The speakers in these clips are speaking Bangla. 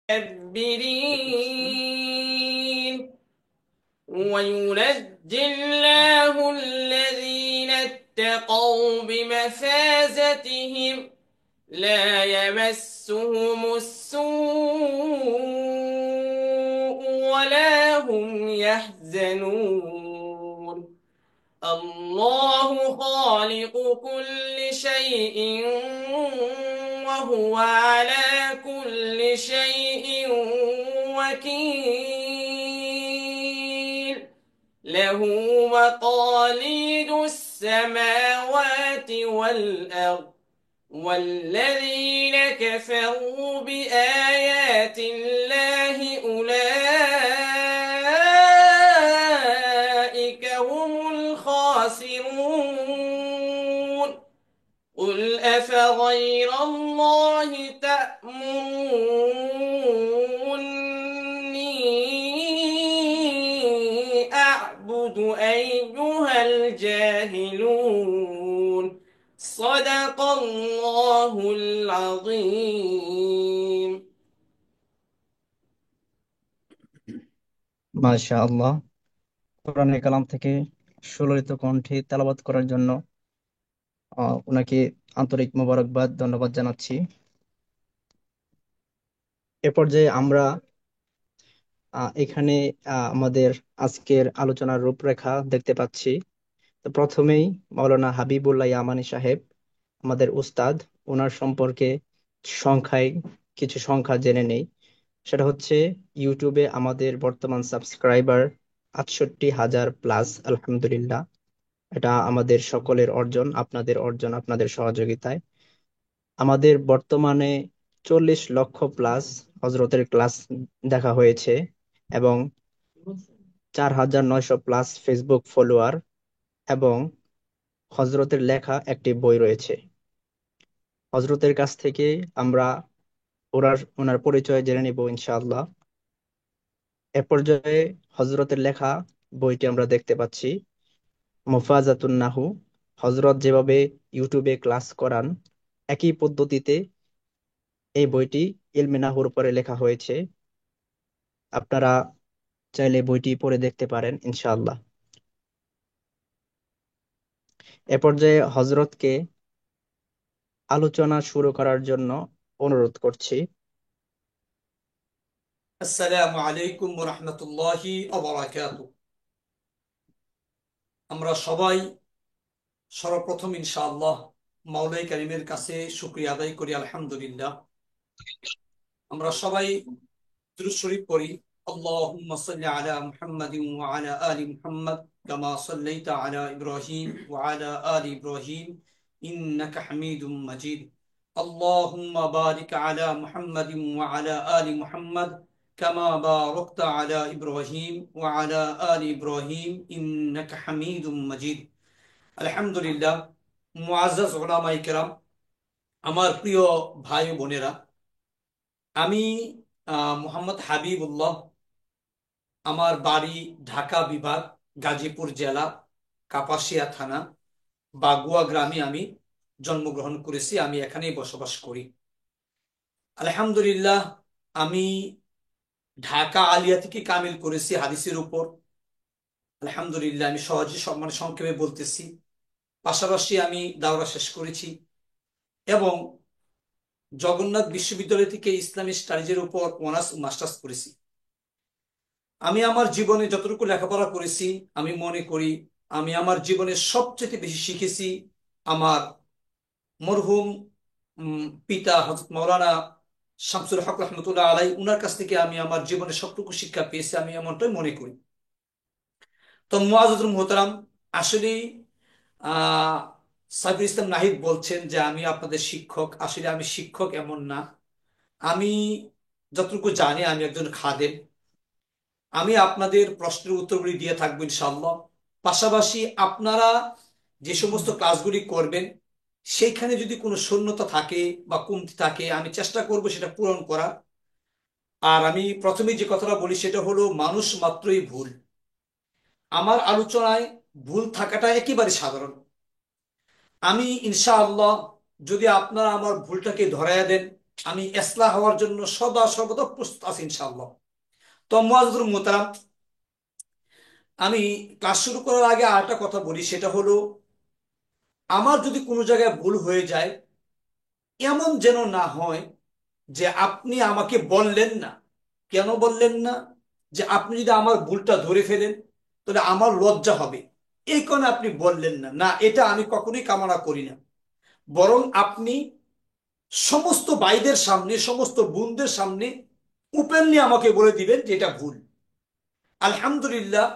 المتكبرين وينجي الله الذين اتقوا بمفازتهم لا يمسهم السوء ولا هم يحزنون الله خالق كل شيء وهو على كل شيء وكيل له مقاليد السماوات والأرض والذين كفروا بآيات الله أولئك هم الخاسرون قل أفغير الله تأمروني أعبد أيها الجاهلون صدق الله العظيم মাশাআল্লাহ। কোরআনে কালাম থেকে সুললিত কণ্ঠে তেলাওয়াত করার জন্য ওনাকে আন্তরিক মোবারকবাদ ধন্যবাদ জানাচ্ছি। এ পর্যায়ে আমরা এখানে আমাদের আজকের আলোচনার রূপরেখা দেখতে পাচ্ছি। তো প্রথমেই মাওলানা হাবিবুল্লাহ ইয়ামানী সাহেব, আমাদের উস্তাদ, ওনার সম্পর্কে সংখ্যায় কিছু সংখ্যা জেনে নেই। সেটা হচ্ছে, ইউটিউবে আমাদের বর্তমান সাবস্ক্রাইবার ৬৮,০০০ প্লাস, আলহামদুলিল্লাহ। এটা আমাদের সকলের অর্জন, আপনাদের অর্জন, আপনাদের সহযোগিতায়। আমাদের বর্তমানে ৪০ লক্ষ প্লাস হজরতের ক্লাস দেখা হয়েছে, এবং ৪,৯০০ প্লাস ফেসবুক ফলোয়ার, এবং হজরতের লেখা একটি বই রয়েছে। হজরতের কাছ থেকে আমরা ওনার পরিচয় জেনে নিব ইনশাআল্লাহ। এ পর্যায়ে হজরতের লেখা বইটি আমরা দেখতে পাচ্ছি, মুফাজাতুন নাহু। হজরত যেভাবে ইউটিউবে ক্লাস করান, একই পদ্ধতিতে এই বইটি ইলমে নাহুর উপরে লেখা হয়েছে। আপনারা চাইলে বইটি পড়ে দেখতে পারেন ইনশাআল্লাহ। এ পর্যায়ে হজরতকে আলোচনা শুরু করার জন্য অনুরোধ করছি। আসসালামু আলাইকুম ওয়া রাহমাতুল্লাহি ওয়া বারাকাতুহু। আমরা সবাই সর্বপ্রথম ইনশাআল্লাহ মাওলাই কারিমের কাছে শুকরিয়া আদায় করি, আলহামদুলিল্লাহ। আমরা সবাই দুরূদ শরীফ পড়ি। আল্লাহুম্মা সাল্লি আলা মুহাম্মাদিন ওয়া আলা আলি মুহাম্মাদ কামা সাল্লাইতা আলা ইব্রাহিম ওয়া আলা আলি ইব্রাহিম ইন্নাকা হামিদুম মাজিদ। আল্লাহুম্মা বারিক আলা মুহাম্মাদিন ওয়া আলা আলি মুহাম্মাদ কামা বারাকতা আলা ইব্রাহিম ওয়া আলা আলি ইব্রাহিম ইন্নাকা হামিদুম মাজিদ। আলহামদুলিল্লাহ। মুআজ্জাজ উলামায়ে কেরাম, আমার প্রিয় ভাই ও বোনেরা, আমি মোহাম্মদ হাবিবুল্লাহ। আমার বাড়ি ঢাকা বিভাগ, গাজীপুর জেলা, কাপাসিয়া থানা, বাগুয়া গ্রামে আমি জন্মগ্রহণ করেছি। আমি এখানেই বসবাস করি, আলহামদুলিল্লাহ। আমি ঢাকা আলিয়া থেকে কামিল করেছি হাদিসের উপর, আলহামদুলিল্লাহ। আমি সহজে সংক্ষেপে বলতেছি। পাশাপাশি আমি দাওরা শেষ করেছি এবং জগন্নাথ বিশ্ববিদ্যালয় থেকে ইসলামী স্টাডিজের উপর অনার্স ও মাস্টার্স করেছি। আমি আমার জীবনে যতটুকু লেখাপড়া করেছি, আমি মনে করি আমি আমার জীবনে সবচেয়ে বেশি শিখেছি আমার মরহুম পিতা হযরত মাওলানা শামসুল হক রহমতুল্লাহ আলাই, উনার কাছ থেকে আমি আমার জীবনে সবটুকু শিক্ষা পেয়েছি, আমি এমনটাই মনে করি। তো মুআজ্জাজুল মুহতারাম, আসলে আহ সাইফুল ইসলাম নাহিদ বলছেন যে আমি আপনাদের শিক্ষক। আসলে আমি শিক্ষক এমন না। আমি যতটুকু জানি আমি একজন খাদেম। আমি আপনাদের প্রশ্নের উত্তরগুলি দিয়ে থাকবো ইনশাআল্লাহ। পাশাপাশি আপনারা যে সমস্ত ক্লাসগুলি করবেন, সেইখানে যদি কোনো শূন্যতা থাকে বা কমতি থাকে, আমি চেষ্টা করব সেটা পূরণ করা। আর আমি প্রথমে যে কথাটা বলি সেটা হলো, মানুষ মাত্রই ভুল। আমার আলোচনায় ভুল থাকাটা একেবারে সাধারণ। আমি ইনশাআল্লাহ, যদি আপনারা আমার ভুলটাকে ধরাইয়া দেন, আমি ইসলাহ হওয়ার জন্য সদা সর্বদা প্রস্তুত আছি ইনশাআল্লাহ। তো মুআজ্জাজুল মুহতারাম, আমি ক্লাস শুরু করার আগে আরেকটা কথা বলি, সেটা হলো আমার যদি কোনো জায়গায় ভুল হয়ে যায়, এমন যেন না হয় যে আপনি আমাকে বললেন না। কেন বললেন না? যে আপনি যদি আমার ভুলটা ধরে ফেলেন তাহলে আমার লজ্জা হবে, এই কারণে আপনি বললেন না। না, এটা আমি কখনোই কামনা করি না। বরং আপনি সমস্ত ভাইদের সামনে, সমস্ত বোনদের সামনে ওপেনলি আমাকে বলে দিবেন যে এটা ভুল। আলহামদুলিল্লাহ,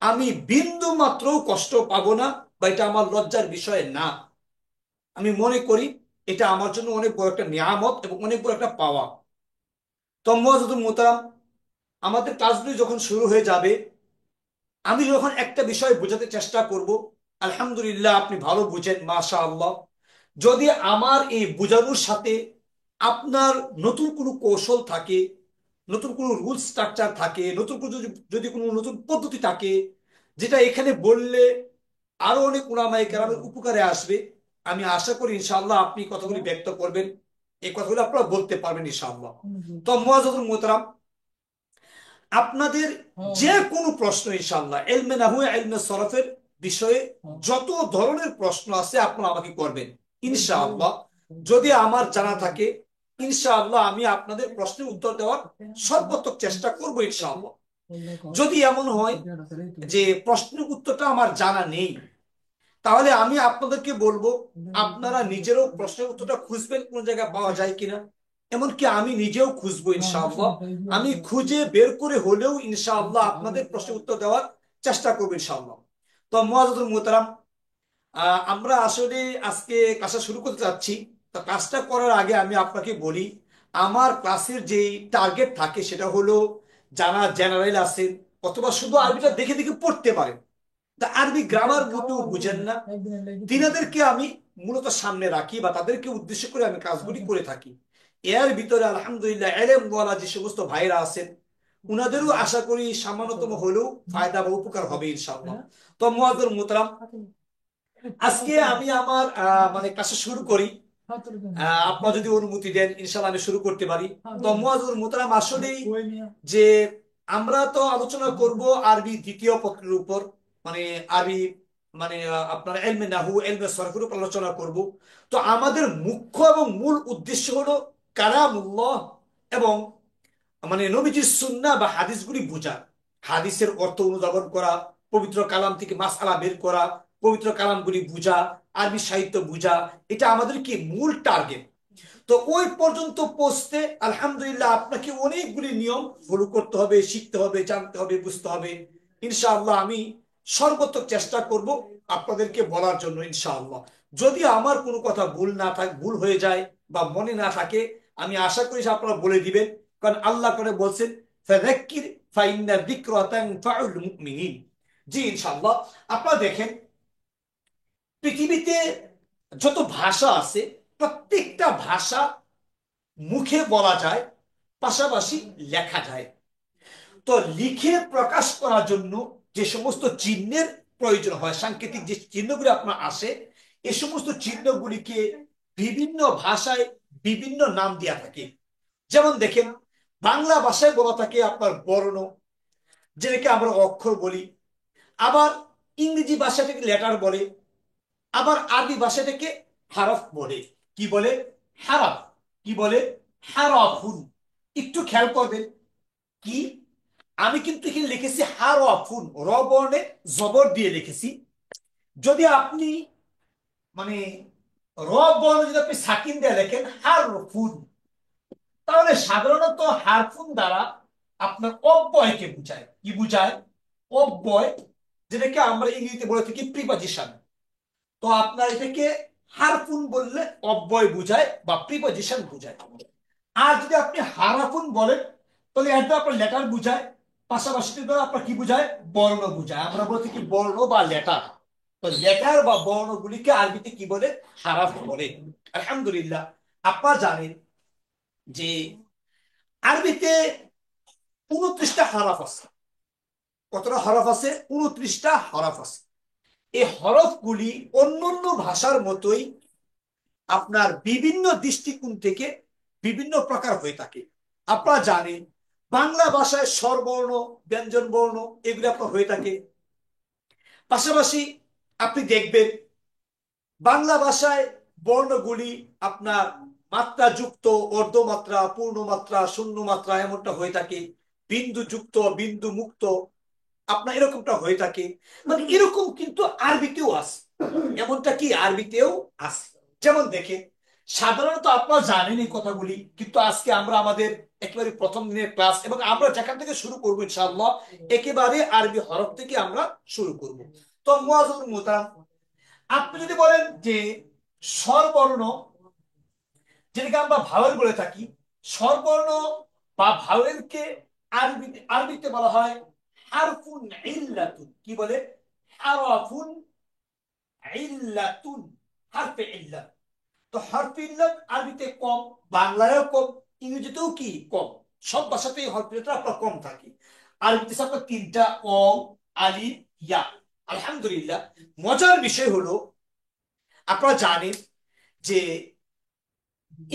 আমি বিন্দু মাত্র কষ্ট পাবো না, বা এটা আমার লজ্জার বিষয় না। আমি মনে করি এটা আমার জন্য অনেক বড় একটা নিয়ামত এবং অনেক বড় একটা পাওয়া। তো মুআজ্জাজুল মুহতারাম, আমাদের ক্লাসগুলি যখন শুরু হয়ে যাবে, আমি যখন একটা বিষয় বোঝাতে চেষ্টা করব, আলহামদুলিল্লাহ আপনি ভালো বুঝেন মাশাআল্লাহ। যদি আমার এই বোঝানোর সাথে আপনার নতুন কোনো কৌশল থাকে, নতুন কোনো রুল স্ট্রাকচার থাকে, নতুন কোনো যদি কোনো নতুন পদ্ধতি থাকে, যেটা এখানে বললে আরো অনেক উলামায়ে কেরামের উপকারে আসবে, আমি আশা করি ইনশাআল্লাহ আপনি কথাগুলি ব্যক্ত করবেন, এই কথাগুলো আপনারা বলতে পারবেন ইনশাআল্লাহ। তো মুআজ্জাজুল মুহতারাম, আপনাদের যে কোনো প্রশ্ন ইনশাআল্লাহ ইলমে নাহু ইলমে সরফের বিষয়ে যত ধরনের প্রশ্ন আছে আপনারা আমাকে করবেন ইনশাআল্লাহ। যদি আমার জানা থাকে ইনশাআল্লাহ আমি আপনাদের প্রশ্নের উত্তর দেওয়ার সর্বোত্তম চেষ্টা করব ইনশাআল্লাহ। যদি এমন হয় যে প্রশ্নের উত্তরটা আমার জানা নেই, তাহলে আমি আপনাদেরকে বলবো আপনারা নিজেরও প্রশ্নের উত্তরটা খুঁজবেন কোন জায়গায় পাওয়া যায় কিনা। এমনকি আমি নিজেও খুঁজবো ইনশাআল্লাহ। আমি খুঁজে বের করে হলেও ইনশাআল্লাহ আপনাদের প্রশ্নের উত্তর দেওয়ার চেষ্টা করবো ইনশাআল্লাহ। তো মুআজ্জাজুল মুহতারাম, আমরা আসলে আজকে ক্লাসটা শুরু করতে যাচ্ছি। তো ক্লাসটা করার আগে আমি আপনাকে বলি, আমার ক্লাসের যে টার্গেট থাকে সেটা হলো যারা জেনারেল আছেন অথবা শুধু আরবিটা দেখে দেখে পড়তে পারেন, তা আরবি গ্রামার মোটেও বুঝেন না, তিনাদেরকে আমি মূলত সামনে রাখি বা তাদেরকে উদ্দেশ্য করে আমি কাজগুলি করে থাকি। এর ভিতরে আলহামদুলিল্লাহ এলেম ওয়ালা যে সমস্ত ভাইরা আছেন উনাদেরও আশা করি সামান্যতম হলেও ফায়দা বা উপকার হবে ইনশাআল্লাহ। তো মুআজ্জাজুল মুহতারাম, আজকে আমি আমার মানে ক্লাসে শুরু করি। আপনারা যদি অনুমতি দেন ইনশাআল্লাহ আমি শুরু করতে পারি। তো মুআজ্জাজুল মুহতারাম, আসলেই যে আমরা তো আলোচনা করব আরবি দ্বিতীয় পত্রের উপর, মানে আরবি মানে আপনার ইলমে নাহু ইলমে সরফের উপর আলোচনা করব। তো আমাদের মুখ্য এবং মূল উদ্দেশ্য হলো কালামুল্লাহ এবং মানে নবীজির সুন্নাহ বা হাদিসগুলি বোঝা, হাদিসের অর্থ অনুধাবন করা, পবিত্র কালাম থেকে মাসআলা বের করা, পবিত্র কালামগুলি বোঝা, আরবি সাহিত্য বোঝা, এটা আমাদের কি মূল টার্গেট। তো ওই পর্যন্ত পৌঁছতে আলহামদুলিল্লাহ আপনাকে অনেকগুলি নিয়ম ফলো করতে হবে, শিখতে হবে, জানতে হবে, বুঝতে হবে। ইনশাআল্লাহ আমি সর্বোত্তম চেষ্টা করব আপনাদেরকে বলার জন্য ইনশাআল্লাহ। যদি আমার কোনো কথা ভুল না থাকে, ভুল হয়ে যায় বা মনে না থাকে, আমি আশা করি যে আপনারা বলে দিবেন, কারণ আল্লাহ করে বলছেন ফাযাক্কির ফাইন্না যিকরা তানফাউল মুমিনিন। জি ইনশাআল্লাহ। আপনারা দেখেন পৃথিবীতে যত ভাষা আছে প্রত্যেকটা ভাষা মুখে বলা যায়, পাশাপাশি লেখা যায়। তো লিখে প্রকাশ করার জন্য যে সমস্ত চিহ্নের প্রয়োজন হয়, সাংকেতিক যে চিহ্নগুলি আপনার আসে, এই সমস্ত চিহ্নগুলিকে বিভিন্ন ভাষায় বিভিন্ন নাম দেওয়া থাকে। যেমন দেখেন বাংলা ভাষায় বলা থাকে আপনার বর্ণ, যেটাকে আমরা অক্ষর বলি। আবার ইংরেজি ভাষাটাকে লেটার বলে। আবার আরবি ভাষাটাকে হারফ বলে। কি বলে? হারফ। কি বলে? হারফুন। একটু খেয়াল করবেন, কি আমি কিন্তু এখানে লিখেছি হারফুন, র বর্ণে জবর দিয়ে লিখেছি। যদি আপনি মানে র বর্ণ যদি আপনি সাকিন দিয়ে লেখেন হারফুন, তাহলে সাধারণত হারফুন দ্বারা আপনার অব্যয়কে বুঝায়। কি বুঝায়? অব্যয়, যেটাকে আমরা ইংরেজিতে বলে থাকি প্রিপজিশন। তো আপনার এটাকে হারফুন বললে অব্যয় বুঝায় বা প্রিপজিশন বুঝায়। আর যদি আপনি হারাফুন বলেন তাহলে এটা আপনার লেটার বুঝায়, পাশাপাশি আপনার কি বুঝায়? বর্ণ বুঝায়। আমরা বলে থাকি বর্ণ বা লেটার। তো লেটার বা বর্ণগুলিকে আরবিতে কি বলে? হারাফ বলে। আলহামদুলিল্লাহ, আপনারা জানেন যে আরবিতে 29টা হরফ আছে। কতটা হরফ আছে? 29টা হরফ আছে। এই হরফগুলি অন্যান্য ভাষার মতোই আপনার বিভিন্ন দৃষ্টিকোণ থেকে বিভিন্ন প্রকার হয়ে থাকে। আপনারা জানেন বাংলা ভাষায় স্বরবর্ণ, ব্যঞ্জন বর্ণ এগুলো আপনার হয়ে থাকে। পাশাপাশি আপনি দেখবেন বাংলা ভাষায় বর্ণগুলি আপনার মাত্রা যুক্ত, অর্ধমাত্রা, পূর্ণমাত্রা, শূন্য মাত্রা এমনটা হয়ে থাকে। বিন্দু যুক্ত, বিন্দু মুক্ত আপনার এরকমটা হয়ে থাকে। মানে এরকম কিন্তু আরবিতেও আছে, এমনটা কি আরবিতেও আছে। যেমন দেখে সাধারণত আপনারা জানেন এই কথাগুলি, কিন্তু আজকে আমরা আমাদের একেবারে প্রথম দিনের ক্লাস এবং আমরা যেখান থেকে শুরু করবো ইনশাআল্লাহ একেবারে আরবি হরফ থেকে আমরা শুরু করব। তো মুআজ্জাম মুহতারাম, আপনি যদি বলেন যে স্বরবর্ণ, যেটাকে আমরা ভাওয়েল বলে থাকি, স্বরবর্ণ বা ভাওয়েলকে আরবিতে বলা হয় হারফুন ইল্লাতুন। কি বলে? হারাফুন ইল্লাতুন, হারফে ইল্লাত। তো হরফে ইল্লাত আরবিতে কম, বাংলায়ও কম, ইংরেজিতেও কি কম। সব ভাষাতেই হরফে ইল্লাত আপনার কম থাকে। আরবিতে আপনার তিনটা, অ, আলিফ, ইয়া। আলহামদুলিল্লাহ, মজার বিষয় হলো আপনারা জানেন যে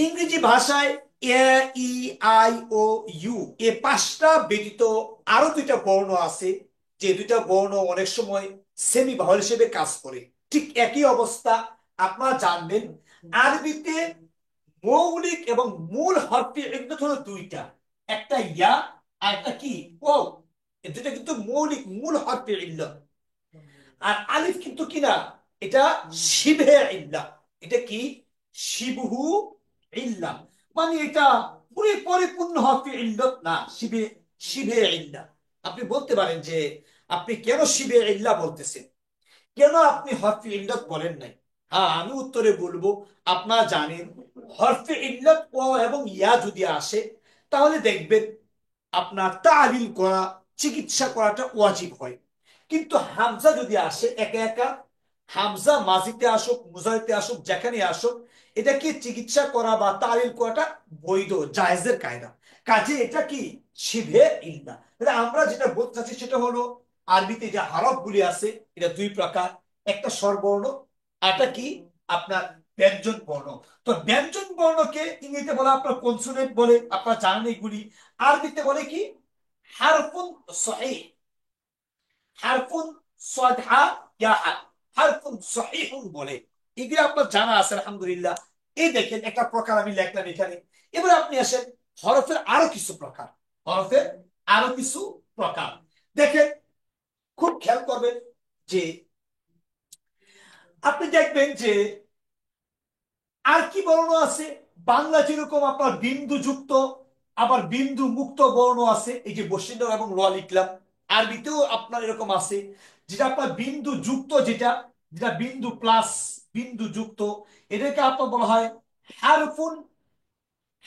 ইংরেজি ভাষায় এ, ই, আই ও ইউ এ পাঁচটা ব্যতীত আরো দুইটা বর্ণ আছে, যে দুইটা বর্ণ অনেক সময় সেমি ভাওয়েল হিসেবে কাজ করে। ঠিক একই অবস্থা আপনারা জানবেন আরবিতে মৌলিক এবং মূল হরফে এগুলো হলো দুইটা, একটা ইয়া আর একটা কি ও। এই দুইটা কিন্তু মৌলিক মূল হরফে ইল্লাত। আর আলিফ কিন্তু কি না, এটা শিবে ইল্লাহ। এটা কি? শিবহু ইল্লাহ। মানে এটা পুরো পরিপূর্ণ হরফে ইল্লাত না, শিবে, শিবে ইল্লাহ। আপনি বলতে পারেন যে আপনি কেন শিবে ইল্লাহ বলতেছেন, কেন আপনি হরফে ইল্লাত বলেন নাই? হ্যাঁ, আমি উত্তরে বলবো আপনারা জানেন হরফে ইল্লাত ও এবং ইয়া যদি আসে তাহলে দেখবেন আপনার তালিল করা, চিকিৎসা করাটা ওয়াজিব হয়। কিন্তু হামজা যদি আসে একা একা, হামজা মাজিতে আসুক, মুজারিতে আসুক, যেখানে আসুক, এটাকে চিকিৎসা করা বা তালিল করাটা বৈধ, জায়েজের কায়দা। কাজে এটা কি শিবে ইল্লাহ। তাহলে আমরা যেটা বলতে চাচ্ছি সেটা হলো আরবিতে যে হরফ গুলি আছে এটা দুই প্রকার, একটা স্বরবর্ণ, আরটা কি আপনার ব্যঞ্জন বর্ণ। তো ব্যঞ্জন বর্ণকে ইংরেজিতে বলে আপনার কনসোনেন্ট বলে, আপনারা জানেন এগুলি। আরবিতে বলে কি হারফুন সহিহ, হারফুন সাদহা ইয়া হারফুন সহিহুন বলে। এগুলো আপনার জানা আছে আলহামদুলিল্লাহ। এই দেখেন একটা প্রকার আমি লিখলাম এখানে। এবার আপনি আসেন হরফের আরো কিছু প্রকার, হরফের আরো কিছু প্রকার দেখেন, খুব খেয়াল করবেন যে আপনি দেখবেন যে আর কি বর্ণ আছে। বাংলা যেরকম আপনার বিন্দু যুক্ত আবার বিন্দু মুক্ত বর্ণ আছে, এই যে বসিন্দ এবং ল লিখলাম, আরবিতেও আপনার এরকম আছে যেটা আপনার বিন্দু যুক্ত, যেটা যেটা বিন্দু প্লাস বিন্দু যুক্ত, এটাকে আপনার বলা হয় হারফুন,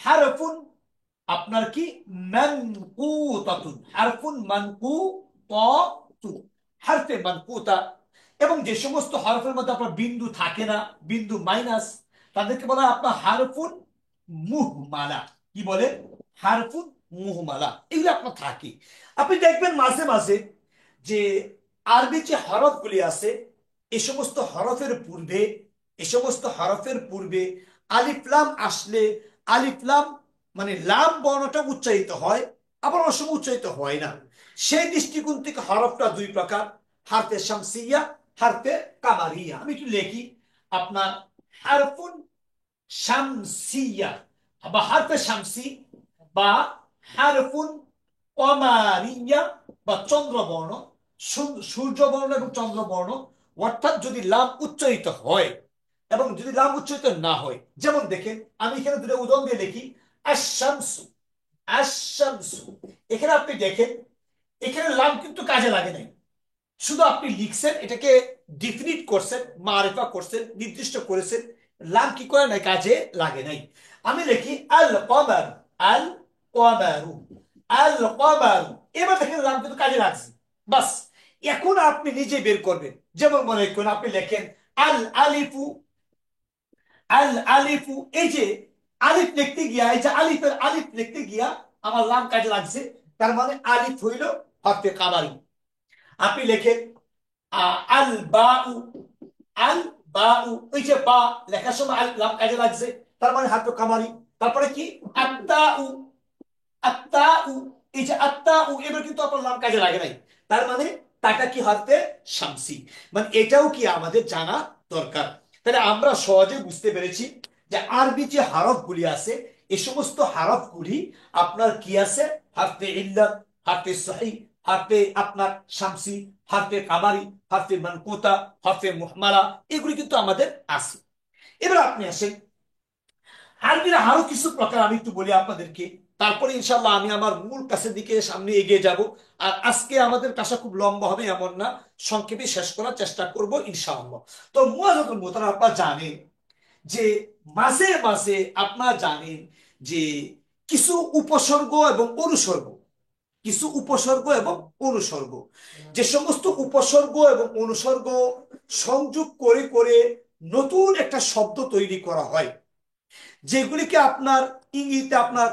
হারফুন আপনার কি মানকুতাতুন, হারফুন মানকুতাতুন, হারফে মানকুতা। এবং যে সমস্ত হরফের মধ্যে আপনার বিন্দু থাকে না, বিন্দু মাইনাস, তাদেরকে বলা হয় আপনার হারফুন মুহমালা। কি বলে? হারফুন মুহমালা। এগুলো আপনার থাকে। আপনি দেখবেন মাঝে মাঝে যে আরবি যে হরফগুলি আছে এই সমস্ত হরফের পূর্বে, এই সমস্ত হরফের পূর্বে আলিফ লাম আসলে আলিফ লাম মানে লাম বর্ণটা উচ্চারিত হয়, আবার অনেক সময় উচ্চারিত হয় না। সেই দৃষ্টিকোণ থেকে হরফটা দুই প্রকার, হারফে শামসিয়া, হারফে কামারিয়া। আমি একটু লিখি আপনার হারফুন শামসিয়া বা হারফে শামসি বা হারফুন কমারিয়া বা চন্দ্রবর্ণ, সূর্যবর্ণ এবং চন্দ্রবর্ণ। অর্থাৎ যদি লাম উচ্চারিত হয় এবং যদি লাম উচ্চারিত না হয়, যেমন দেখেন আমি এখানে দুটো উদাহরণ দিয়ে লিখি আশ-শামসু, আশ-শামসু। এখানে আপনি দেখেন এখানে লাম কিন্তু কাজে লাগে নাই, শুধু আপনি লিখছেন, এটাকে ডিফিনিট করছেন, মারিফা করছেন, নির্দিষ্ট করেছেন, লাম কি করে নাই, কাজে লাগে নাই। আমি লিখি আল কমার, আল কমারু, আল কমারু। এবার দেখেন লাম কিন্তু কাজে লাগছে। বাস, এখন আপনি নিজে বের করবেন। যেমন মনে করেন আপনি লেখেন আল আলিফু, আল আলিফু। এই যে আলিফ লিখতে গিয়া, এই যে আলিফের আলিফ লিখতে গিয়া আমার লাম কাজে লাগছে, তার মানে আলিফ হইল হরফে কামারি। আপনি লেখেন আল বাউ, আল বাউ। ওই যে বা লেখার সময় আলিফ লাম কাজে লাগছে, তার মানে হরফে কামারি। তারপরে কি আত্তাউ, আত্তাউ, এই যে আত্তাউ, এবার কিন্তু আপনার লাম কাজে লাগে নাই, তার মানে তাটা কি হরফে শামসি, মানে এটাও কি আমাদের জানা দরকার। তাহলে আমরা সহজে বুঝতে পেরেছি যে আরবি যে হরফগুলি আছে এই সমস্ত হরফগুলি আপনার কি আছে, হরফে ইল্লাত, হরফে সহি, হরফে আপনার শামসি, হরফে কামারি, হরফে মানকুতা, হরফে মুহমালা, এগুলি কিন্তু আমাদের আছে। এবার আপনি আসেন আরবির আরো কিছু প্রকার আমি একটু বলি আপনাদেরকে, তারপরে ইনশাল্লাহ আমি আমার মূল কাছের দিকে সামনে এগিয়ে যাব। আর আজকে আমাদের কাছে খুব লম্বা হবে এমন না, সংক্ষেপে শেষ করার চেষ্টা করব ইনশাআল্লাহ। তো মুআজ্জাতুল মুহতারাম, আপনারা জানেন যে মাঝে মাঝে আপনারা জানেন যে কিছু উপসর্গ এবং অনুসর্গ, কিছু উপসর্গ এবং অনুসর্গ, যে সমস্ত উপসর্গ এবং অনুসর্গ সংযোগ করে করে নতুন একটা শব্দ তৈরি করা হয়, যেগুলিকে আপনার ইংরেজিতে আপনার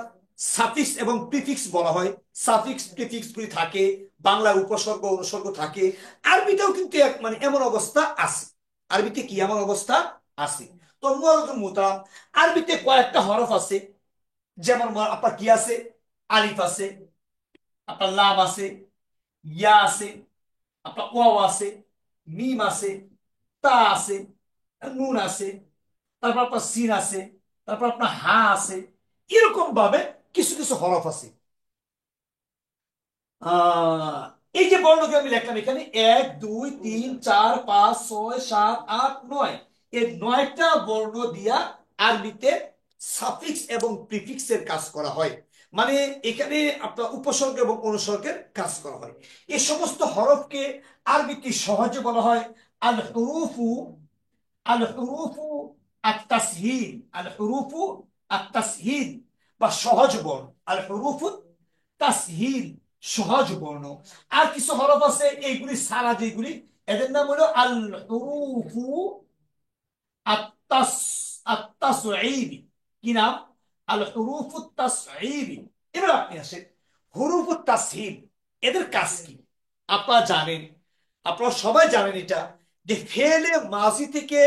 সাফিক্স এবং প্রিফিক্স বলা হয়। সাফিক্স প্রিফিক্স গুলি থাকে, বাংলা উপসর্গ অনুসর্গ থাকে, আরবিতেও কিন্তু এক মানে এমন অবস্থা আছে। আরবিতে কি এমন অবস্থা আছে? তো মুতারাম, আরবিতে কয়েকটা হরফ আছে, যেমন আপনার কি আছে, আলিফ আছে, আপনার লাম আছে, ইয়া আছে, আপনার ওয়াও আছে, মিম আছে, তা আছে, নুন আছে, তারপর আপনার সিন আছে, তারপর আপনার হা আছে, এরকম ভাবে কিছু কিছু হরফ আছে। আহ এই যে বর্ণকে আমি লিখলাম এখানে 1 2 3 4 5 6 7 8 9, এই 9টা বর্ণ দিয়া আরবিতে সাফিক্স এবং প্রিফিক্স এর কাজ করা হয়, মানে এখানে আপনার উপসর্গ এবং অনুসর্গের কাজ করা হয়। এই সমস্ত হরফকে আরবিতে সহজে বলা হয় আল হুরুফু, আল হুরুফু আত-তাসহীল, আল হুরুফু আত-তাসহীল বা সহজ বর্ণ, আল হুরুফু তাসহীল, সহজ বর্ণ। আর কিছু হরফ আছে এইগুলি সারা, যেগুলি এদের নাম হলো আল হুরুফু আত-তাস, আত-তাসঈব, কি নাম, আল হুরুফু তাসঈব। এবার আপনি আসেন হুরুফু তাসহীল, এদের কাজ কি আপনারা জানেন, আপনারা সবাই জানেন এটা, যে ফেলে মাজি থেকে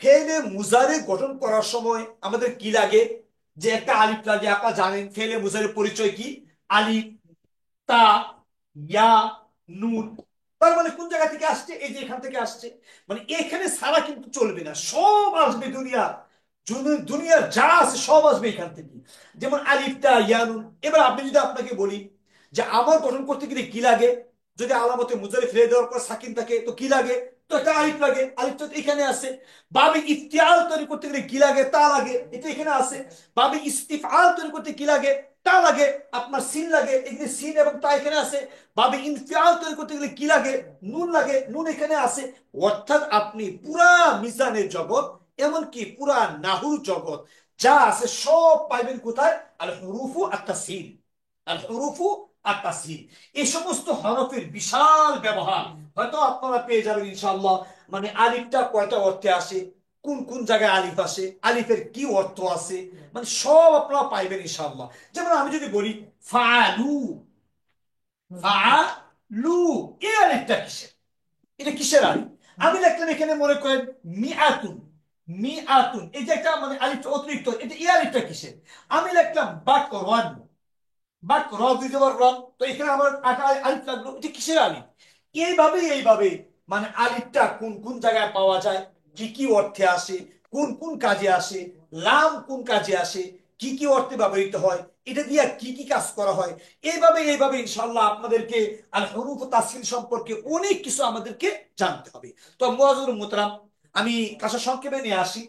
ফেলে মুজারে গঠন করার সময় আমাদের কি লাগে, যে একটা আলিফ লাগে। আপনারা জানেন ফেলে মুজারের পরিচয় কি, আলিফ, তা, ইয়া, নুন। তার মানে কোন জায়গা থেকে আসছে, এই যে এখান থেকে আসছে, মানে এখানে সারা কিন্তু চলবে না, সব আসবে দুনিয়া, দুনিয়ার যা আছে সব আসবে এখান থেকে, যেমন আলিফটা, ইয়া, নুন। এবার আপনি যদি আপনাকে বলি যে আমার গঠন করতে গেলে কি লাগে, যদি আলামতে মুজারে ফেলে দেওয়ার পর সাকিন থাকে তো কি লাগে, তো একটা আলিফ লাগে, আলিফ তো এখানে আছে। বাবে ইফতিআল তৈরি করতে গেলে কি লাগে, তা লাগে, এটা এখানে আছে। বাবে ইস্তিফআল তৈরি করতে কি লাগে, তা লাগে, আপনার সিন লাগে, এখানে সিন এবং তা এখানে আছে। বাবে ইনফিআল তৈরি করতে গেলে কি লাগে, নুন লাগে, নুন এখানে আছে। অর্থাৎ আপনি পুরা মিজানের জগৎ, এমনকি পুরা নাহুর জগৎ যা আছে সব পাইবেন কোথায়, আল হুরুফু আত তাসহীল, আল হুরুফু আত তাসহীল। এই সমস্ত হরফের বিশাল ব্যবহার হয়তো আপনারা পেয়ে যাবেন ইনশাআল্লাহ। মানে আলিফটা কয়টা অর্থে আসে, কোন কোন জায়গায় আলিফ আসে, আলিফের কি অর্থ আছে, মানে সব আপনারা পাইবেন ইনশাআল্লাহ। যেমন আমি যদি বলি ফালু, ফালু, এই আলিফটা কিসের, এটা কিসের আলিফ? আমি লিখলাম এখানে মনে করেন মিআতুন, মিআতুন, এই যে একটা মানে আলিফটা অতিরিক্ত, এটা এই আলিফটা কিসের? আমি লিখলাম বাকরান, বাট র দিতে পারব রন, তো এখানে আমার আলিফ লাগলো, এটা কিসের আলিফ? এইভাবে এইভাবে মানে আলিফটা কোন কোন জায়গায় পাওয়া যায়, কি কি অর্থে আসে, কোন কোন কাজে আসে, লাম কোন কাজে আসে, কি কি অর্থে ব্যবহৃত হয়, এটা দিয়ে কি কি কাজ করা হয়, এইভাবে এইভাবে ইনশাআল্লাহ আপনাদেরকে আল হুরুফ তাসহীল সম্পর্কে অনেক কিছু আমাদেরকে জানতে হবে। তো মুআজ্জাতুল মুহতারাম, আমি কাছে সংক্ষেপে নিয়ে আসি।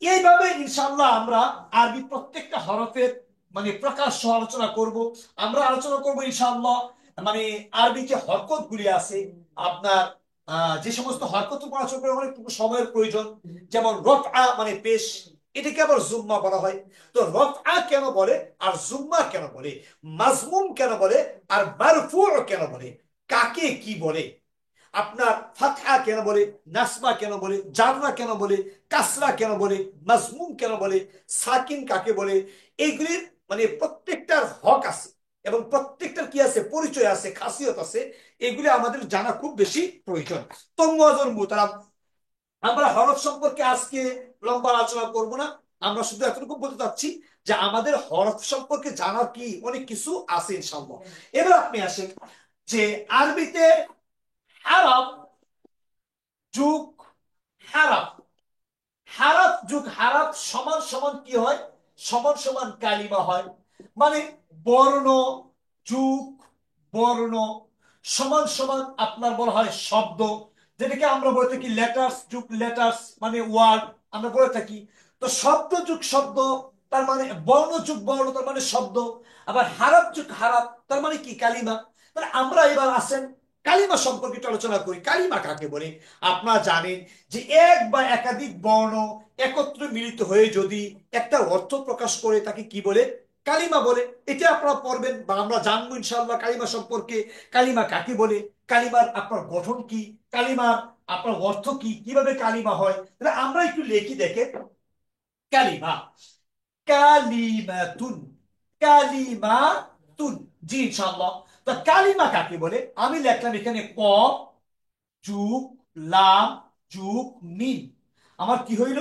এইভাবে ইনশাআল্লাহ আমরা আরবি প্রত্যেকটা হরফের মানে প্রকাশ সহ আলোচনা করব। আমরা আলোচনা করব ইনশাআল্লাহ মানে আরবি যে হরকত গুলি আছে আপনার, যে সমস্ত হরকত উপর আলোচনা করে অনেক সময়ের প্রয়োজন, যেমন রফআ মানে পেশ, এটাকে আবার জুম্মা বলা হয়। তো রফআ কেন বলে আর জুম্মা কেন বলে, মাজমুম কেন বলে আর মারফু কেন বলে, কাকে কি বলে, আপনার ফাতহা কেন বলে, নাসবা কেন বলে, জাররা কেন বলে, কাসরা কেন বলে, মাজমুম কেন বলে, সাকিন কাকে বলে, এইগুলির মানে প্রত্যেকটার হক আছে এবং প্রত্যেকটার কি আছে, পরিচয় আছে, খাসিয়ত আছে, এগুলি আমাদের জানা খুব বেশি প্রয়োজন। তো মুআজ্জাতুল মুহতারাম, আমরা হরফ সম্পর্কে আজকে লম্বা আলোচনা করব না, আমরা শুধু এতটুকু বলতে চাচ্ছি যে আমাদের হরফ সম্পর্কে জানার কি অনেক কিছু আছে ইনশাআল্লাহ। এবার আপনি আসেন যে আরবিতে হারাফ যুগ হারাফ, হারাফ যুগ হারাফ সমান সমান কি হয়? সমান সমান কালিমা হয়। মানে বর্ণ যুগ বর্ণ সমান সমান আপনার বলা হয় শব্দ, যেটাকে আমরা বলে থাকি লেটার্স যুগ লেটার্স মানে ওয়ার্ড আমরা বলে থাকি। তো শব্দ যুগ শব্দ তার মানে বর্ণ যুগ বর্ণ তার মানে শব্দ, আবার হারাফ যুগ হারাফ তার মানে কি কালিমা। মানে আমরা এবার আসেন কালিমা সম্পর্কে একটু আলোচনা করি। কালিমা কাকে বলে? আপনারা জানেন যে এক বা একাধিক বর্ণ একত্রে মিলিত হয়ে যদি একটা অর্থ প্রকাশ করে তাকে কি বলে? কালিমা বলে। এটা আপনারা পড়বেন বা আমরা জানবো ইনশাআল্লাহ কালিমা সম্পর্কে। কালিমা কাকে বলে, কালিমার আপনার গঠন কি, কালিমার আপনার অর্থ কি, কিভাবে কালিমা হয়, তাহলে আমরা একটু লিখি দেখে। কালিমা, কালিমাতুন, কালিমাতুন। জি ইনশাআল্লাহ। তো কালিমা কাকে বলে? আমি লিখলাম এখানে ক যুগ লাম যুগ মিম। আমার কি হইল?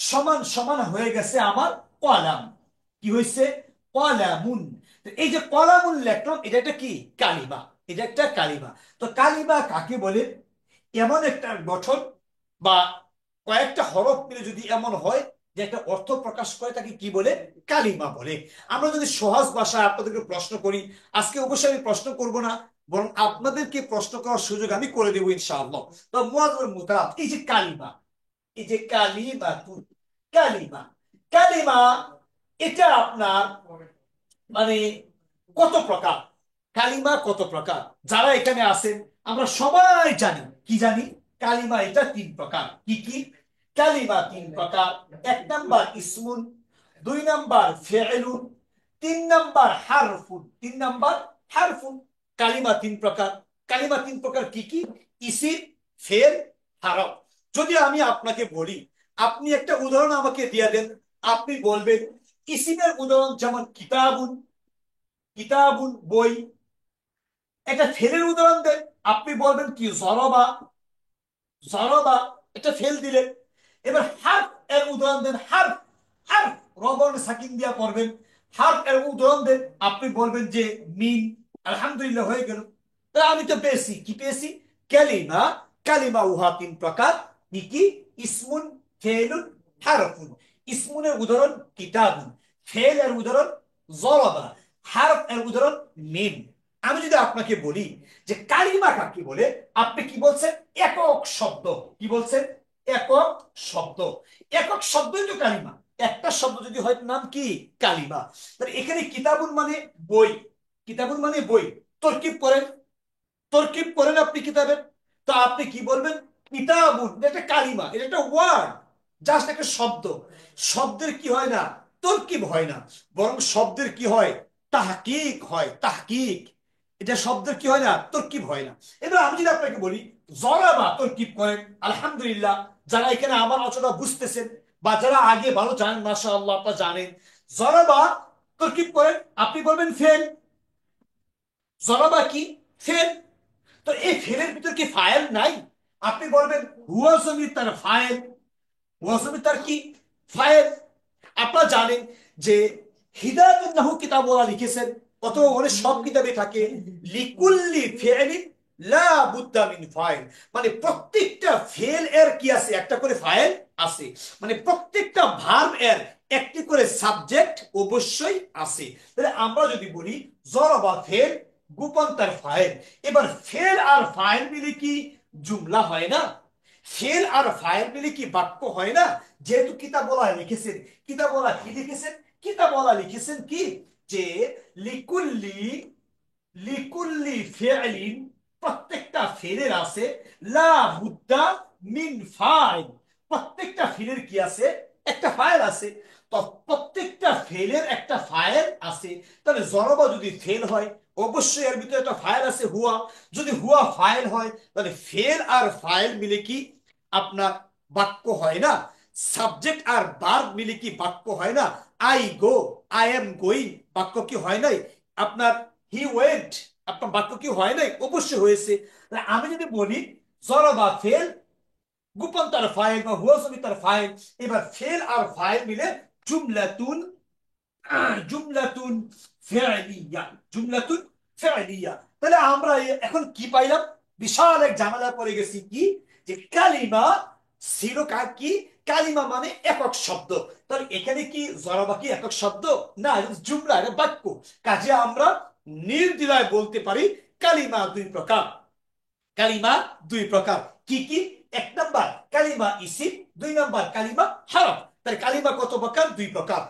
সমান সমান হয়ে গেছে আমার কলাম। কি হয়েছে? কলামুন। এই যে কলামুন লিখলাম এটা একটা কি? কালিমা। এটা একটা কালিমা। তো কালিমা কাকে বলে? এমন একটা গঠন বা কয়েকটা হরফ মিলে যদি এমন হয় যে একটা অর্থ প্রকাশ করে তাকে কি বলে? কালিমা বলে। আমরা যদি সহজ ভাষায় আপনাদেরকে প্রশ্ন করি, আজকে অবশ্যই আমি প্রশ্ন করব না, বরং আপনাদেরকে প্রশ্ন করার সুযোগ আমি করে দেবো ইনশাআল্লাহ। তো মুআজ্জাল মুতারাম, এই যে কালিমা, এই যে কালিমা, কালিমা, কালিমা এটা আপনার মানে কত প্রকার? কালিমা কত প্রকার? যারা এখানে আছেন আমরা সবাই জানি, কি জানি? কালিমা এটা তিন প্রকার। কি কি? কালিমা তিন প্রকার। এক নাম্বার ইসমুন, দুই নাম্বার ফেলুন, তিন নাম্বার হারফুন। তিন নাম্বার হারফুন। কালিমা তিন প্রকার। কালিমা তিন প্রকার কি কি? ইসিম, ফেল, হারফ। যদি আমি আপনাকে বলি, আপনি একটা উদাহরণ আমাকে দিয়ে দেন, আপনি বলবেন ইসিমের উদাহরণ যেমন কিতাবুন, কিতাবুন বই। একটা ফেলের উদাহরণ দেন, আপনি বলবেন কি? জরবা, জরবা। এটা ফেল দিলেন। এবার হার্ফ এর উদাহরণ দেন, হার্ফ, হার্ফ রবর সাকিন দিয়া পড়বেন। হার্ফ এর উদাহরণ দেন, আপনি বলবেন যে মিন। আলহামদুলিল্লাহ হয়ে গেল। তা আমি তো পেয়েছি, কি পেয়েছি? কালিমা। কালিমা উহা তিন প্রকার। কি কি? ইসমুন, ফেলুন, হারফুন। ইসমুনের উদাহরণ কিতাবুন, ফেল এর উদাহরণ জরবা, হারফ এর উদাহরণ মিন। আমি যদি আপনাকে বলি যে কালিমা কাকে বলে, আপনি কি বলছেন? একক শব্দ। কি বলছেন? একক শব্দ। একক শব্দই তো কালিমা। একটা শব্দ যদি হয় নাম কি? কালিমা। তাহলে এখানে কিতাবুন মানে বই, কিতাবুন মানে বই। তরকিব করেন, তরকিব করেন আপনি কিতাবের। তো আপনি কি বলবেন? কিতাবুন। এটা একটা কালিমা, এটা একটা ওয়ার্ড, জাস্ট একটা শব্দ। শব্দের কি হয় না? তরকিব হয় না, বরং শব্দের কি হয়? তাহকিক হয়, তাহকিক। এটা শব্দের কি হয় না? তরকিব হয় না। এবার আমি যদি আপনাকে বলি জরাবা, তরকিব করেন। আলহামদুলিল্লাহ, যারা এখানে আমার আলোচনা বুঝতেছেন বা যারা আগে ভালো জানেন মাশাআল্লাহ আপনারা জানেন, জরাবা তরকিব করেন, আপনি বলবেন ফেল। জরাবা কি? ফেল। তো এই ফেলের ভিতর কি ফাইল নাই? আপনি বলবেন হুয়া জমির তার ফাইল, হুয়া জমির তার কি? ফাইল। আপনারা জানেন যে হিদায়াতুন নাহু কিতাব ওরা লিখেছেন, অথবা ওখানে সব কিতাবে থাকে লিকুল্লি ফিআলিন লা বুদ্দা মিন ফাইল। মানে প্রত্যেকটা ফেল এর কি আছে? একটা করে ফাইল আছে। মানে প্রত্যেকটা ভার্ব এর একটি করে সাবজেক্ট অবশ্যই আছে। তাহলে আমরা যদি বলি জরাবা ফেল, গোপন তার ফাইল। এবার ফেল আর ফাইল মিলে কি জুমলা হয় না? ফেল আর ফাইল মিলে কি বাক্য হয় না? যেহেতু কিতাবওয়ালা লিখেছেন, কিতাবওয়ালা কি লিখেছেন? কিতাবওয়ালা লিখেছেন কি? যে লিকুল্লি, লিকুল্লি ফিআলিন, প্রত্যেকটা ফেলের আছে লা বুদ্দা মিন ফাইল। প্রত্যেকটা ফেলের কি আছে? একটা ফাইল আছে। তো প্রত্যেকটা ফেলের একটা ফাইল আছে। তাহলে জরবা যদি ফেল হয়, অবশ্যই এর ভিতরে একটা ফাইল আছে হুয়া। যদি হুয়া ফাইল হয়, তাহলে ফেল আর ফাইল মিলে কি আপনার বাক্য হয় না? সাবজেক্ট আর ভার্ব মিলে কি বাক্য হয় না? I go, I am going, বাক্য কি হয় নাই? আপনার হি ওয়েন্ট, আপনার বাক্য কি হয় নাই? অবশ্যই হয়েছে। তাহলে আমি যদি বলি জরাবা ফেল, গোপন তার ফাইল বা হুয়া জমি তার ফাইল, এবার ফেল আর ফাইল মিলে জুমলাতুন জুমলাতুন ফি'লিয়া, জুমলাতুন ফি'লিয়া। তাহলে আমরা এখন কি পাইলাম? বিশাল এক ঝামেলা পড়ে গেছি। কি? যে কালিমা ছিল কি? কালিমা মানে একক শব্দ। তাহলে এখানে কি জরাবা কি একক শব্দ? না, এটা জুমলা, এটা বাক্য। কাজে আমরা নির্দ্বিধায় বলতে পারি কালিমা দুই প্রকার। কালিমা দুই প্রকার। কি কি? এক নাম্বার কালিমা ইসিম, দুই নাম্বার কালিমা হরফ। তাহলে কালিমা কত প্রকার? দুই প্রকার।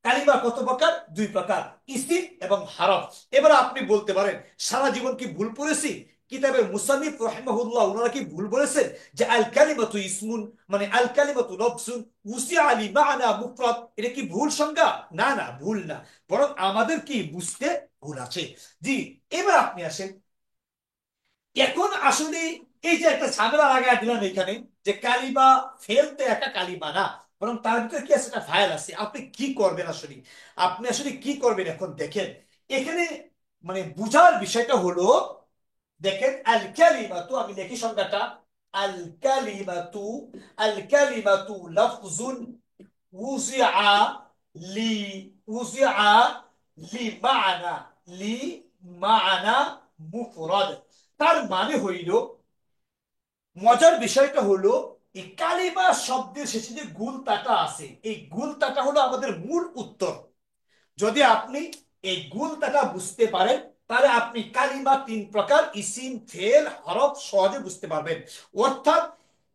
কালিমা কত প্রকার? দুই প্রকার, ইসিম এবং হরফ। এবার আপনি বলতে পারেন সারা জীবন কি ভুল পড়েছি? কিতাবের মুসান্নিফ রাহিমাহুল্লাহ ওনারা কি ভুল বলেছেন যে আল কালিমাতু ইসমুন, মানে আল কালিমাতু লফজুন উসিআ লি মা'না মুফরাদ? এটা কি ভুল সংজ্ঞা? না না, ভুল না, বরং আমাদের কি বুঝতে ভুল আছে। জি। এবার আপনি আসেন, এখন আসলে এই যে একটা ঝামেলা লাগাই দিলাম এখানে, যে কালিমা ফেলতে একটা কালিমা না, বরং তার ভিতরে কি আছে? একটা ফাইল আছে। আপনি কি করবেন আসলে? আপনি আসলে কি করবেন এখন দেখেন এখানে, মানে বুঝার বিষয়টা হলো, দেখেন আল কালিমাতু, আমি লিখি সংজ্ঞাটা। আল কালিমাতু, আল কালিমাতু লাফজুন উযিআ লি, উযিআ লি মা'না, লি মা'না মুফরাদ। তার মানে হইল, মজার বিষয়টা হলো, এই কালিমা শব্দের শেষে যে গুলতাটা আছে, এই গুলতাটা হলো আমাদের মূল উত্তর। যদি আপনি এই গুলতাটা বুঝতে পারেন, তাহলে আপনি কালিমা তিন প্রকার ইসিম ফেল হরফ সহজে বুঝতে পারবেন। অর্থাৎ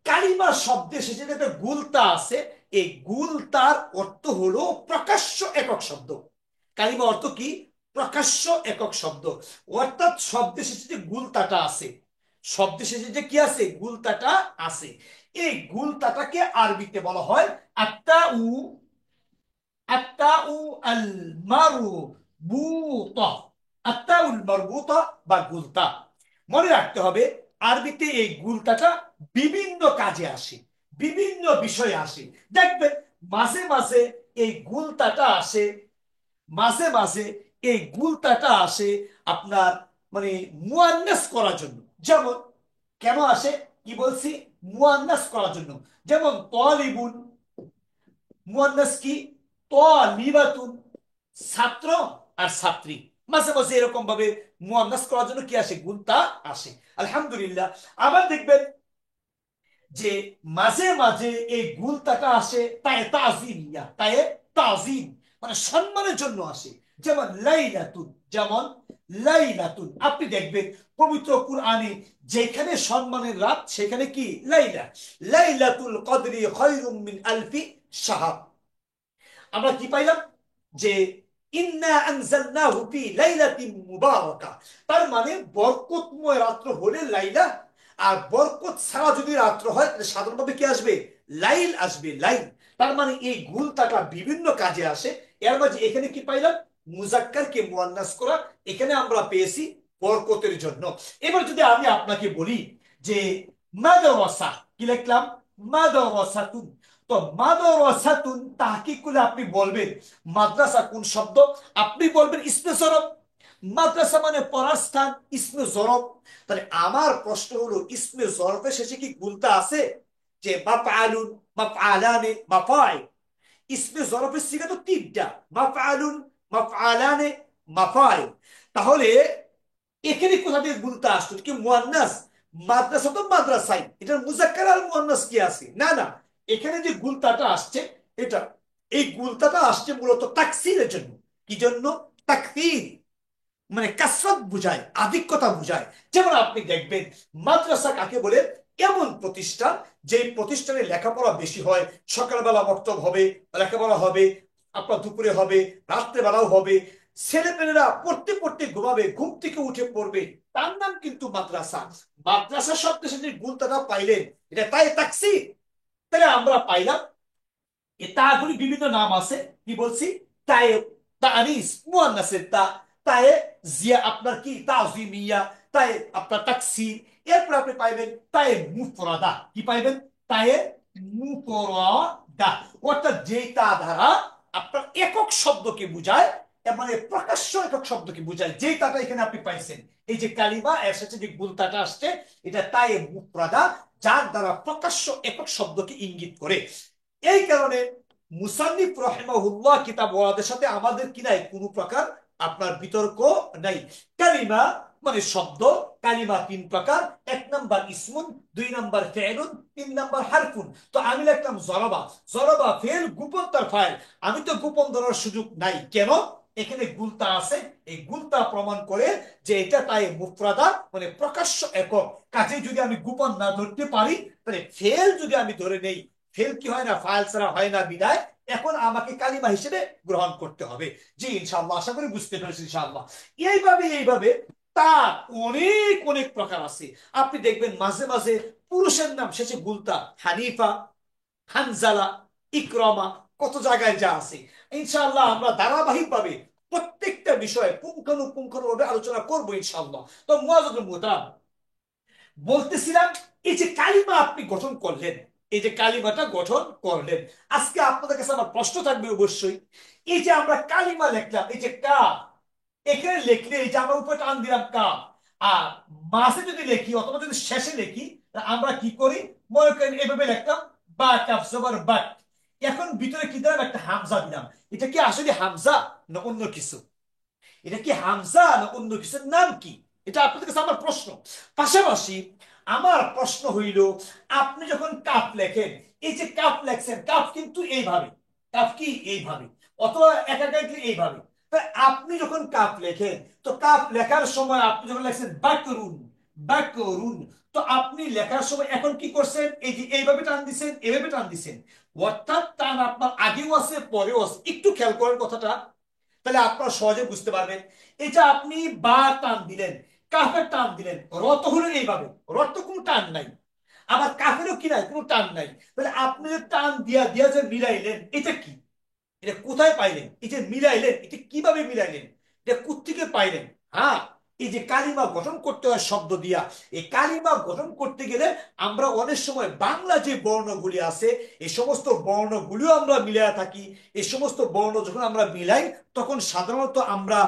কালিমা শব্দের শেষে যে একটা গুলতা আছে, এই গুলতার অর্থ হলো প্রকাশ্য একক শব্দ। কালিমা অর্থ কি? প্রকাশ্য একক শব্দ। অর্থাৎ শব্দের শেষে যে গুলতাটা আছে, শব্দের শেষে যে কি আছে? গুলতাটা আছে। এই গুলতাটাকে আরবিতে বলা হয় আত্তাউ, আত্তাউ আল মারবুতা, আত্তাউল মারবুতা বা গুলতা। মনে রাখতে হবে আরবিতে এই গুলতাটা বিভিন্ন কাজে আসে, বিভিন্ন বিষয়ে আসে। দেখবেন মাঝে মাঝে এই গুলতাটা আসে, মাঝে মাঝে এই গুলতাটা আসে আপনার মানে মুয়ান্নাস করার জন্য। যেমন কেন আসে? কি বলছি? মুয়ান্নাস করার জন্য। যেমন তালিবুন, মুয়ান্নাস কি? তালিবাতুন, ছাত্র আর ছাত্রী। মাঝে মাঝে এরকম ভাবে মুয়ান্নাস করার জন্য কি আসে? গুণতা আসে। আলহামদুলিল্লাহ। আবার দেখবেন যে মাঝে মাঝে এই গুলতাটা আসে তায়ে তাজিমিয়া, তায়ে তাজিম, মানে সম্মানের জন্য আসে। যেমন লাইলাতুন, যেমন লাইলাতুন। আপনি দেখবেন পবিত্র কুরআনে যেখানে সম্মানের রাত সেখানে কি? লাইলা, লাইলাতুল কদরি খায়রুম মিন আলফি শাহর। আমরা কি পাইলাম? যে ইন্না আনজালনাহু ফি লাইলাতিন মুবারাকা। তার মানে বরকতময় রাত্র হলে লাইলা, আর বরকত ছাড়া যদি রাত্র হয় তাহলে সাধারণভাবে কি আসবে? লাইল আসবে, লাইল। তার মানে এই গুলতাটা বিভিন্ন কাজে আসে। এর মাঝে এখানে কি পাইলাম? মুজাক্কারকে মুয়ান্নাস করা, এখানে আমরা পেয়েছি বরকতের জন্য। এবার যদি আমি আপনাকে বলি যে মাদ্রাসা, কি লিখলাম? মাদ্রাসাতুন। তো মাদ্রাসাতুন তাহকিক করলে আপনি বলবেন মাদ্রাসা কোন শব্দ? আপনি বলবেন ইসমে জরব। মাদ্রাসা মানে পড়ার স্থান, ইসমে জরব। তাহলে আমার প্রশ্ন হলো ইসমে জরবের শেষে কি গুলতা আছে? যে মাফআলুন, মাফআলানে, মাফাইল। ইসমে জরবের সিগা তো তিনটা, মাফআলুন, মাফআলানে, মাফাইল। তাহলে এখানে কোথা থেকে গুলতা আসলো? কি মুয়ান্নাস? মাদ্রাসা তো মাদ্রাসাই, এটার মুজাক্কার আর মুয়ান্নাস কি আছে? না না, এখানে যে গুলতাটা আসছে, এটা এই গুলতাটা আসছে মূলত তাকসিরের জন্য। কি জন্য? তাকসির মানে কাসরাত বুঝায়, আধিক্যতা বুঝায়। যেমন আপনি দেখবেন মাদ্রাসা কাকে বলে? এমন প্রতিষ্ঠান যে প্রতিষ্ঠানে লেখাপড়া বেশি হয়। সকালবেলা মক্তব হবে, লেখাপড়া হবে, আপনার দুপুরে হবে, রাত্রেবেলাও হবে। ছেলেমেয়েরা পড়তে পড়তে ঘুমাবে, ঘুম থেকে উঠে পড়বে, তার নাম কিন্তু মাদ্রাসা। মাদ্রাসা শব্দের সাথে গুলতাটা পাইলেন, এটা তাই তাকসির। তাহলে আমরা পাইলাম এ তাগুলি বিভিন্ন নাম আছে। কি বলছি? তায়ে তানিস, মুয়ান্নাসের তা, তায়ে জিয়া আপনার কি? তাজিমিয়া, তায়ে আপনার তাকসির। এরপর আপনি পাইবেন তায়ে মুফরাদা। কি পাইবেন? তায়ে মুফরাদা। অর্থাৎ যেটা দ্বারা আপনার একক শব্দকে বুঝায়, মানে প্রকাশ্য একক শব্দকে বুঝায়। যে তাটা এখানে আপনি পাইছেন, এই যে কালিমা এর সাথে যে গুলতাটা আসছে, এটা তায়ে মুফরাদা, যার দ্বারা প্রকাশ্য একক শব্দকে ইঙ্গিত করে। এই কারণে মুসান্নিফ রাহিমাহুল্লাহ কিতাব ওয়াদের সাথে আমাদের কি নাই কোনো প্রকার আপনার বিতর্ক নাই। কালিমা মানে শব্দ, কালিমা তিন প্রকার, এক নাম্বার ইসমুন, দুই নাম্বার ফেলুন, তিন নাম্বার হারফুন। তো আমি লিখলাম জরাবা, জরাবা ফেল, গোপন তার ফাইল, আমি তো গোপন ধরার সুযোগ নাই। কেন? এখানে গুলতা আছে, এই গুলতা প্রমাণ করে যে এটা তাই মুফরাদা মানে প্রকাশ্য একক। কাজে যদি আমি গোপন না ধরতে পারি, তাহলে ফেল যদি আমি ধরে নেই, ফেল কি হয় না, ফাইল ছাড়া হয় না, বিদায় এখন আমাকে কালিমা হিসেবে গ্রহণ করতে হবে। জি ইনশাআল্লাহ, আশা করি বুঝতে পেরেছি ইনশাআল্লাহ। এইভাবে তার অনেক অনেক প্রকার আছে। আপনি দেখবেন মাঝে মাঝে পুরুষের নাম শেষে গুলতা, হানিফা, হানজালা, ইকরামা, কত জায়গায় যা আছে। ইনশাআল্লাহ আমরা ধারাবাহিক ভাবে প্রত্যেকটা বিষয়ে পুঙ্খানুপুঙ্খানুভাবে আলোচনা করবো ইনশাআল্লাহ। তো মুআজ্জাজুল মুহতারাম, বলতেছিলাম এই যে কালিমা আপনি গঠন করলেন, এই যে কালিমাটা গঠন করলেন, আজকে আপনাদের কাছে আমার প্রশ্ন থাকবে অবশ্যই। এই যে আমরা কালিমা লিখলাম, এই যে কা, এখানে লিখলে এই যে আমরা উপরে টান দিলাম কা, আর মাঝে যদি লিখি অথবা যদি শেষে লিখি, আমরা কি করি, মনে করেন এভাবে লিখতাম বা কাফ জবর বাট, এখন ভিতরে কি দিলাম, একটা হামজা দিলাম। এটা কি আসলে হামজা না অন্য কিছু? এটা কি হামজা না অন্য কিছুর নাম কি? এটা আপনাদের কাছে আমার প্রশ্ন। পাশাপাশি আমার প্রশ্ন হইল, আপনি যখন কাপ লেখেন, এই যে কাপ লেখছেন, কাপ কিন্তু এইভাবে, কাপ কি এইভাবে, অথবা একা লিখলে এইভাবে। তা আপনি যখন কাপ লেখেন, তো কাপ লেখার সময় আপনি যখন লেখছেন বাকরুন, বাকরুন, তো আপনি লেখার সময় এখন কি করছেন, এই যে এইভাবে টান দিছেন, এইভাবে টান দিছেন, অর্থাৎ টান আপনার আগেও আছে পরেও আছে। একটু খেয়াল করেন কথাটা, তাহলে আপনারা সহজে বুঝতে পারবেন। এই যে আপনি বা টান দিলেন, কাফের টান দিলেন, রত হলো এইভাবে, রত তো কোনো টান নাই, আবার কাফেরও কি নাই, কোনো টান নাই। তাহলে আপনি যে টান দিয়া দিয়া যে মিলাইলেন, এটা কি, এটা কোথায় পাইলেন? এই যে মিলাইলেন, এটা কিভাবে মিলাইলেন, এটা কোত্থেকে পাইলেন? হ্যাঁ, এই যে কালিমা গঠন করতে হয় শব্দ দিয়া, এই কালিমা গঠন করতে গেলে আমরা অনেক সময় বাংলা যে বর্ণগুলি আছে, এই সমস্ত বর্ণগুলিও আমরা মিলাই থাকি। এই সমস্ত বর্ণ যখন আমরা মিলাই, তখন সাধারণত আমরা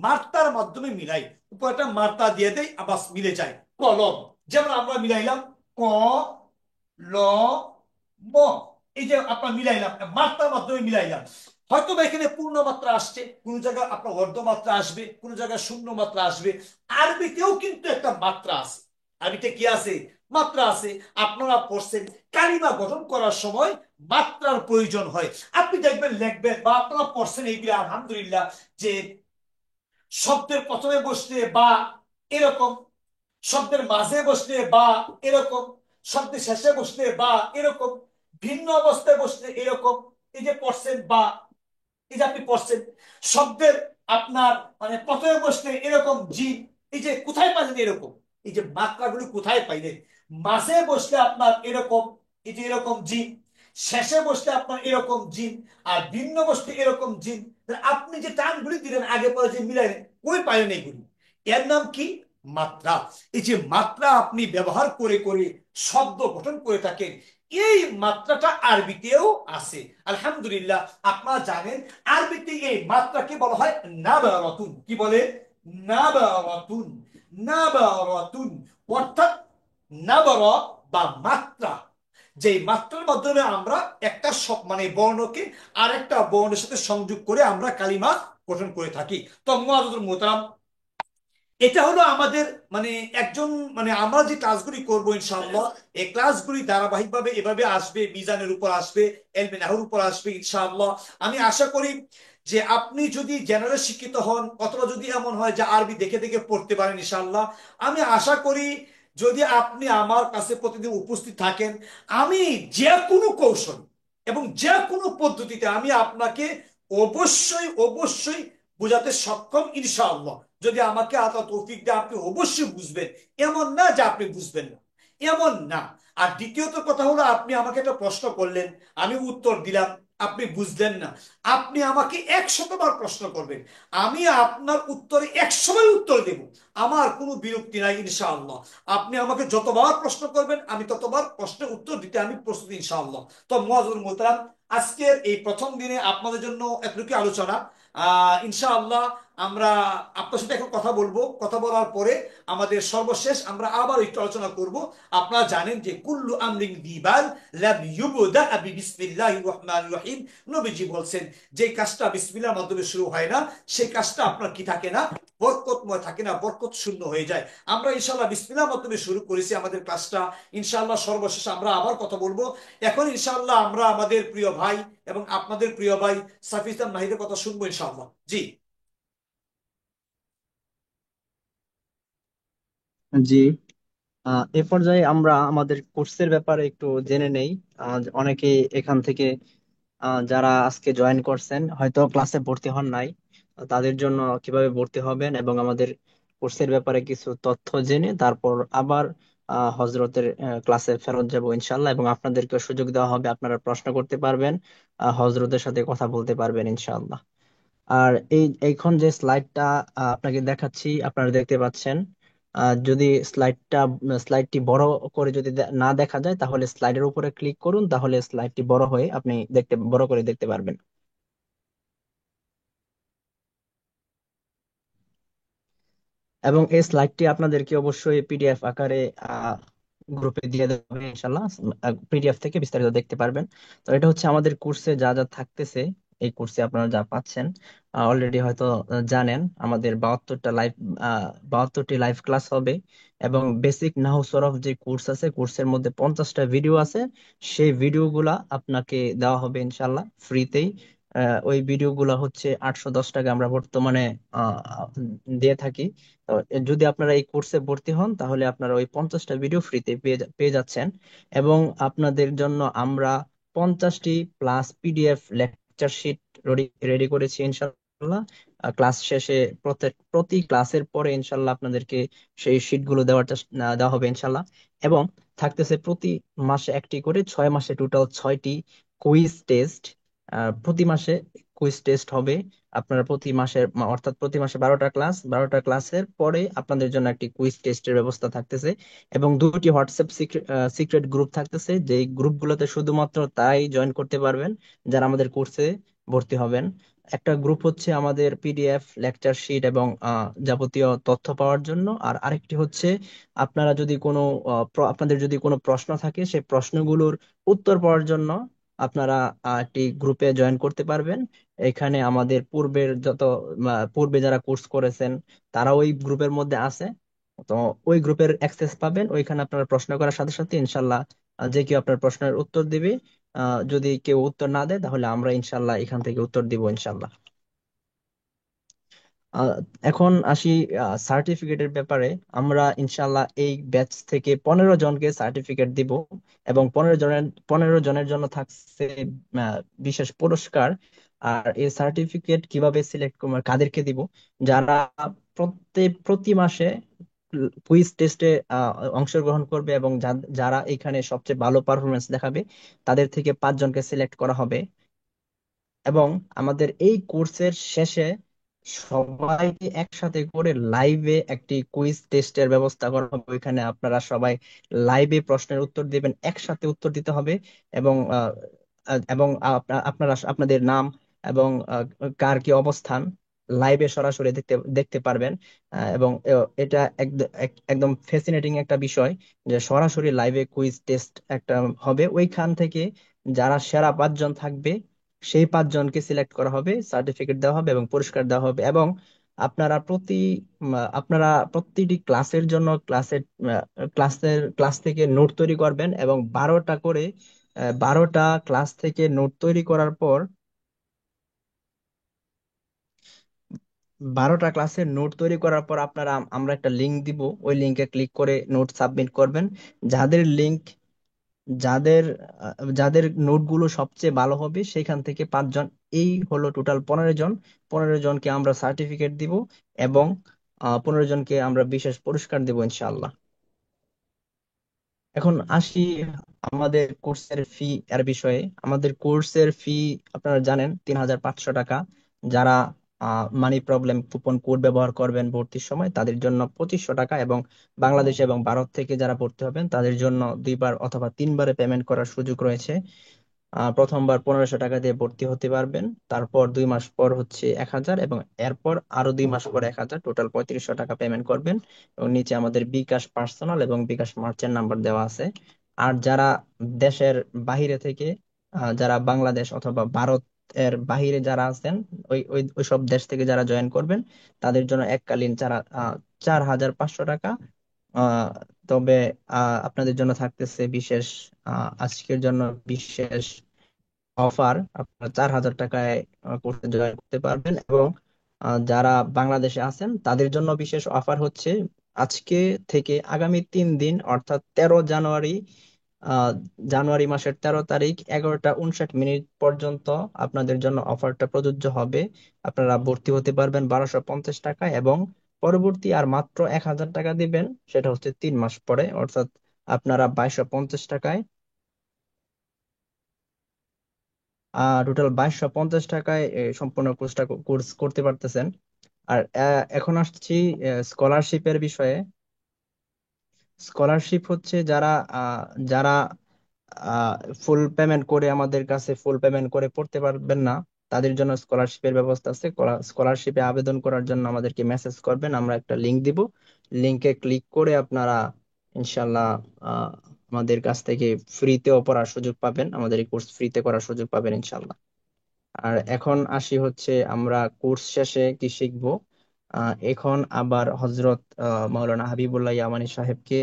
মাত্রার মাধ্যমে মিলাই, উপর একটা মাত্রা দিয়ে দেই, আবার মিলে যায়। কলম, যেমন আমরা মিলাইলাম ক, ল, ম, এই যে আপনার মিলাইলাম, মাত্রার মাধ্যমে মিলাইলাম। হয়তো বা এখানে পূর্ণ মাত্রা আসছে, কোন জায়গায় আপনার অর্ধ মাত্রা আসবে, কোন জায়গায় শূন্য মাত্রা আসবে। আরবিতেও কিন্তু একটা মাত্রা আছে, আরবিতে কি আছে, মাত্রা আছে। আপনারা পড়ছেন কালিমা গঠন করার সময় মাত্রার প্রয়োজন হয়। আপনি দেখবেন লিখবেন বা আপনারা পড়ছেন এইগুলো আলহামদুলিল্লাহ, যে শব্দের প্রথমে বসলে বা এরকম, শব্দের মাঝে বসলে বা এরকম, শব্দের শেষে বসলে বা এরকম, ভিন্ন অবস্থায় বসলে এরকম। এই যে পড়ছেন বা, এই যে আপনি পড়ছেন শব্দের আপনার মানে প্রথমে বসলে এরকম জি, এই যে কোথায় পাইলেন এরকম, এই যে মাত্রাগুলো কোথায় পাইলেন? মাঝে বসলে আপনার এরকম, এই যে এরকম জি, শেষে বসলে আপনার এরকম জিন, আর ভিন্ন বসলে এরকম জিন। আপনি যে টানগুলি দিলেন আগে পরে যে মিলাইলেন, কই পাইলেন এইগুলি? এর নাম কি? মাত্রা। এই যে মাত্রা আপনি ব্যবহার করে করে শব্দ গঠন করে থাকেন, এই মাত্রাটা আরবিতেও আছে আলহামদুলিল্লাহ। আপনারা জানেন আরবিতে এই মাত্রাকে বলা হয় নাবারাতুন। কি বলে? নাবারাতুন, নাবারাতুন, অর্থাৎ নাবারা বা মাত্রা, যে মাত্রার মাধ্যমে আমরা একটা মানে বর্ণকে আরেকটা বর্ণের সাথে সংযোগ করে আমরা কালিমা গঠন করে থাকি। তো মুআজ্জাজুল মুহতারাম, এটা হলো আমাদের মানে একজন মানে আমরা যে ক্লাসগুলি করবো ইনশাআল্লাহ, এই ক্লাসগুলি ধারাবাহিকভাবে এভাবে আসবে, মিজানের উপর আসবে, এলমে নাহর উপর আসবে ইনশাআল্লাহ। আমি আশা করি যে আপনি যদি জেনারেল শিক্ষিত হন, অথবা যদি এমন হয় যে আরবি দেখে দেখে পড়তে পারেন ইনশাআল্লাহ, আমি আশা করি যদি আপনি আমার কাছে প্রতিদিন উপস্থিত থাকেন, আমি যে কোনো কৌশল এবং যে কোনো পদ্ধতিতে আমি আপনাকে অবশ্যই অবশ্যই বোঝাতে সক্ষম ইনশাআল্লাহ। যদি আমাকে আল্লাহ তৌফিক দেয়, আপনি অবশ্যই বুঝবেন, এমন না যে আপনি বুঝবেন না, এমন না। আর দ্বিতীয়ত কথা হলো, আপনি আমাকে একটা প্রশ্ন করলেন, আমি উত্তর দিলাম, আপনি বুঝলেন না, আপনি আমাকে 100বার প্রশ্ন করবেন, আমি আপনার উত্তরে 100বার উত্তর দেব, আমার কোনো বিরক্তি নাই ইনশাআল্লাহ। আপনি আমাকে যতবার প্রশ্ন করবেন, আমি ততবার প্রশ্নের উত্তর দিতে আমি প্রস্তুত ইনশাআল্লাহ। তো মুআজ্জাজুল মুহতারাম, আজকের এই প্রথম দিনে আপনাদের জন্য এতটুকু আলোচনা। ইনশাআল্লাহ আমরা আপনার সাথে এখন কথা বলবো, কথা বলার পরে আমাদের সর্বশেষ আমরা আবার একটু আলোচনা করব। আপনারা জানেন যে কুল্লু আমরিন দিবাল লাম ইউবদা বিসমিল্লাহির রহমানির রহিম। নবীজি বলছেন যে কাজটা বিসমিল্লাহর মাধ্যমে শুরু হয় না, সেই কাজটা আপনার কি থাকে না, বরকতময় থাকে না, বরকত শূন্য হয়ে যায়। আমরা ইনশাআল্লাহ বিসমিল্লাহর মাধ্যমে শুরু করেছি আমাদের ক্লাসটা। ইনশাআল্লাহ সর্বশেষ আমরা আবার কথা বলবো। এখন ইনশাআল্লাহ আমরা আমাদের প্রিয় ভাই এবং আপনাদের প্রিয় ভাই সাফি ইসলাম নাহিদের কথা শুনবো ইনশাআল্লাহ। জি। জি। এ পর্যায়ে আমরা আমাদের কোর্সের ব্যাপারে একটু জেনে নেই। অনেকেই এখান থেকে যারা আজকে জয়েন করছেন হয়তো ক্লাসে ভর্তি হন নাই, তাদের জন্য কিভাবে ভর্তি হবেন এবং আমাদের কোর্সের ব্যাপারে কিছু তথ্য জেনে তারপর আবার হজরতের ক্লাসে ফেরত যাব ইনশাল্লাহ, এবং আপনাদেরকে সুযোগ দেওয়া হবে, আপনারা প্রশ্ন করতে পারবেন, হজরতের সাথে কথা বলতে পারবেন ইনশাআল্লাহ। আর এইখন যে স্লাইডটা আপনাকে দেখাচ্ছি আপনারা দেখতে পাচ্ছেন। যদি স্লাইডটি বড় করে যদি না দেখা যায় তাহলে স্লাইডের উপরে ক্লিক করুন, তাহলে স্লাইডটি বড় হয়ে আপনি বড় করে দেখতে পারবেন। এবং এই স্লাইডটি আপনাদেরকে অবশ্যই পিডিএফ আকারে গ্রুপে দিয়ে দেওয়া হবে ইনশাল্লাহ। পিডিএফ থেকে বিস্তারিত দেখতে পারবেন। তো এটা হচ্ছে আমাদের কোর্সে যা যা থাকতেছে, এই কোর্সে আপনারা যা পাচ্ছেন অলরেডি হয়তো জানেন। আমাদের 72টি লাইভ ক্লাস হবে, এবং বেসিক নাহু সরফ যে কোর্স আছে, কোর্সের মধ্যে 50টা ভিডিও আছে। সেই ভিডিওগুলা আপনাকে দেওয়া হবে ইনশাল্লাহ ফ্রিতেই। ওই ভিডিওগুলো হচ্ছে 810 টাকা আমরা বর্তমানে আহ, দিয়ে থাকি। তো যদি আপনারা এই কোর্সে ভর্তি হন তাহলে আপনারা ওই 50টা ভিডিও ফ্রিতে পেয়ে যাচ্ছেন। এবং আপনাদের জন্য আমরা 50টি plus PDF lecture sheet ready করেছি ইনশাল্লাহ। ক্লাস শেষে প্রতি ক্লাসের পরে ইনশাল্লাহ আপনাদেরকে সেই শিটগুলো দেওয়া হবে ইনশাল্লাহ। এবং থাকতেছে প্রতি মাসে একটি করে, 6 মাসে টোটাল 6টি কুইজ টেস্ট। প্রতি মাসে কুইজ টেস্ট হবে। আপনারা প্রতি মাসে অর্থাৎ প্রতি মাসে 12টা ক্লাস, 12টা ক্লাসের পরে আপনাদের জন্য একটি কুইজ টেস্টের ব্যবস্থা থাকতেছে। এবং 2টি হোয়াটসঅ্যাপ সিক্রেট গ্রুপ থাকতেছে, যে গ্রুপগুলোতে শুধুমাত্র তাই জয়েন করতে পারবেন যারা আমাদের কোর্সে ভর্তি হবেন। একটা গ্রুপ হচ্ছে আমাদের পিডিএফ লেকচার শিট এবং যাবতীয় তথ্য পাওয়ার জন্য, আর আরেকটি হচ্ছে আপনারা যদি কোনো আপনাদের যদি কোনো প্রশ্ন থাকে সেই প্রশ্নগুলোর উত্তর পাওয়ার জন্য আপনারা একটি গ্রুপে জয়েন করতে পারবেন। এখানে আমাদের পূর্বে যারা কোর্স করেছেন তারা ওই গ্রুপের মধ্যে আছে। তো ওই গ্রুপের অ্যাক্সেস পাবেন, ওইখানে আপনারা প্রশ্ন করার সাথে সাথে ইনশাল্লাহ যে কেউ আপনার প্রশ্নের উত্তর দিবে। যদি কেউ উত্তর না দেয় তাহলে আমরা ইনশাল্লাহ এখান থেকে উত্তর দিব ইনশাল্লাহ। আহ, এখন আসি সার্টিফিকেটের ব্যাপারে। আমরা ইনশাল্লাহ এই ব্যাচ থেকে 15 জনকে সার্টিফিকেট দিব, এবং 15 জনের জন্য থাকছে আহ, বিশেষ পুরস্কার। আর এই সার্টিফিকেট কিভাবে সিলেক্ট করবো, কাদেরকে দিব? যারা প্রতি মাসে কুইজ টেস্টে অংশগ্রহণ করবে এবং যারা এখানে সবচেয়ে ভালো পারফরমেন্স দেখাবে তাদের থেকে 5 জনকে সিলেক্ট করা হবে। এবং আমাদের এই কোর্সের শেষে সবাইকে একসাথে করে লাইভে একটি কুইজ টেস্টের ব্যবস্থা করা হবে। ওইখানে আপনারা সবাই লাইভে প্রশ্নের উত্তর দিবেন, একসাথে উত্তর দিতে হবে। এবং আপনারা আপনাদের নাম এবং কার কি অবস্থান লাইভে সরাসরি দেখতে দেখতে পারবেন। এবং এটা একদম ফ্যাসিনেটিং একটা বিষয় যে সরাসরি লাইভে কুইজ টেস্ট একটা হবে। ওইখান থেকে যারা সেরা 5 জন থাকবে সেই 5 জনকে সিলেক্ট করা হবে, সার্টিফিকেট দেওয়া হবে এবং পুরস্কার দেওয়া হবে। এবং আপনারা আপনারা প্রতিটি ক্লাসের জন্য ক্লাস থেকে নোট তৈরি করবেন, এবং 12টা ক্লাস থেকে নোট তৈরি করার পর আপনারা আমরা একটা লিংক দিব, ওই লিংকে ক্লিক করে নোট সাবমিট করবেন। যাদের লিংক যাদের যাদের নোটগুলো সবচেয়ে ভালো হবে সেখান থেকে 5 জন, এই হলো টোটাল 15 জন। 15 জনকে আমরা সার্টিফিকেট দিব, এবং 15 জনকে আমরা বিশেষ পুরস্কার দেব ইনশাআল্লাহ। এখন আসি আমাদের কোর্সের ফি এর বিষয়ে। আমাদের কোর্সের ফি আপনারা জানেন 3500 টাকা। যারা মানি প্রবলেম কুপন কোড ব্যবহার করবেন ভর্তির সময় তাদের জন্য 2500 টাকা, এবং বাংলাদেশ এবং ভারত থেকে যারা ভর্তি হবেন তাদের জন্য 2বার অথবা 3বারে পেমেন্ট করার সুযোগ রয়েছে। প্রথমবার 1500 টাকা দিয়ে ভর্তি হতে পারবেন, তারপর 2 মাস পর হচ্ছে 1000, এবং এরপর আরো 2 মাস পর 1000, টোটাল 3500 টাকা পেমেন্ট করবেন। এবং নিচে আমাদের বিকাশ পার্সোনাল এবং বিকাশ মার্চেন্ট নাম্বার দেওয়া আছে। আর যারা দেশের বাহিরে থেকে, যারা বাংলাদেশ অথবা ভারতের বাহিরে যারা আছেন, ওই সব দেশ থেকে যারা জয়েন করবেন, তাদের জন্য এককালীন 4500 টাকা। আহ তবে আপনাদের জন্য থাকতেছে বিশেষ, আজকের জন্য বিশেষ অফার। আপনারা 4000 টাকায় কোর্সে জয়েন করতে পারবেন। এবং যারা বাংলাদেশে আছেন তাদের জন্য বিশেষ অফার হচ্ছে, আজকে থেকে আগামী 3 দিন অর্থাৎ 13 জানুয়ারি, আহ জানুয়ারি মাসের 13 তারিখ 11টা 59 মিনিট পর্যন্ত আপনাদের জন্য অফারটা প্রযোজ্য হবে। আপনারা ভর্তি হতে পারবেন 1250 টাকায়, এবং পরবর্তী আর মাত্র 1000 টাকা দিবেন, সেটা হচ্ছে 3 মাস পরে, অর্থাৎ আপনারা 2250 টাকায়, টোটাল 2250 টাকায় সম্পূর্ণ কোর্স করতে পারতেছেন। আর এখন আসছি স্কলারশিপের বিষয়ে। স্কলারশিপ হচ্ছে যারা ফুল পেমেন্ট করে, আমাদের কাছে ফুল পেমেন্ট করে পড়তে পারবেন না, তাদের জন্য স্কলারশিপের ব্যবস্থা আছে। স্কলারশিপে আবেদন করার জন্য আমাদেরকে মেসেজ করবেন, আমরা একটা লিংক দিব। লিংকে ক্লিক করে আপনারা ইনশাল্লাহ আহ, আমাদের কাছ থেকে ফ্রিতেও পড়ার সুযোগ পাবেন, আমাদের এই কোর্স ফ্রিতে করার সুযোগ পাবেন ইনশাল্লাহ। আর এখন আসি হচ্ছে আমরা কোর্স শেষে কি শিখবো। এখন আবার হজরত মাওলানা হাবিবুল্লাহ ইয়ামানী সাহেবকে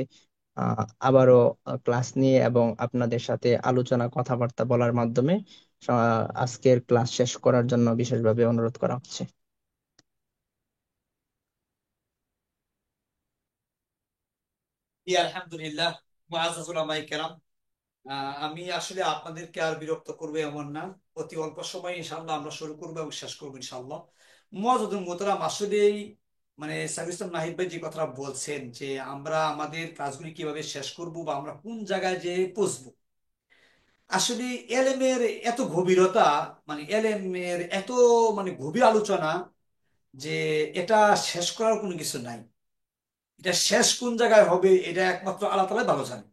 আবারও ক্লাস নিয়ে এবং আপনাদের সাথে আলোচনা কথাবার্তা বলার মাধ্যমে আজকের ক্লাস শেষ করার জন্য বিশেষভাবে অনুরোধ করা হচ্ছে। জি আলহামদুলিল্লাহ। মুআজ্জাজ উলামায়ে কেরাম, আমি আসলে আপনাদেরকে আর বিরক্ত করবো এমন না। অতি অল্প সময় ইনশাআল্লাহ আমরা শুরু করবো এবং শেষ করবো ইনশাআল্লাহ। মুআজ্জাজুল মুহতারাম, আসলেই মানে সাইফুল ইসলাম নাহিদ ভাই যে কথা বলছেন যে আমরা আমাদের কাজগুলি কিভাবে শেষ করব বা আমরা কোন জায়গায় যে পৌঁছবো, আসলে এলেমের এত গভীরতা, মানে এলেমের এত মানে গভীর আলোচনা যে এটা শেষ করার কোনো কিছু নাই। এটা শেষ কোন জায়গায় হবে এটা একমাত্র আল্লাহ তাআলাই ভালো জানে।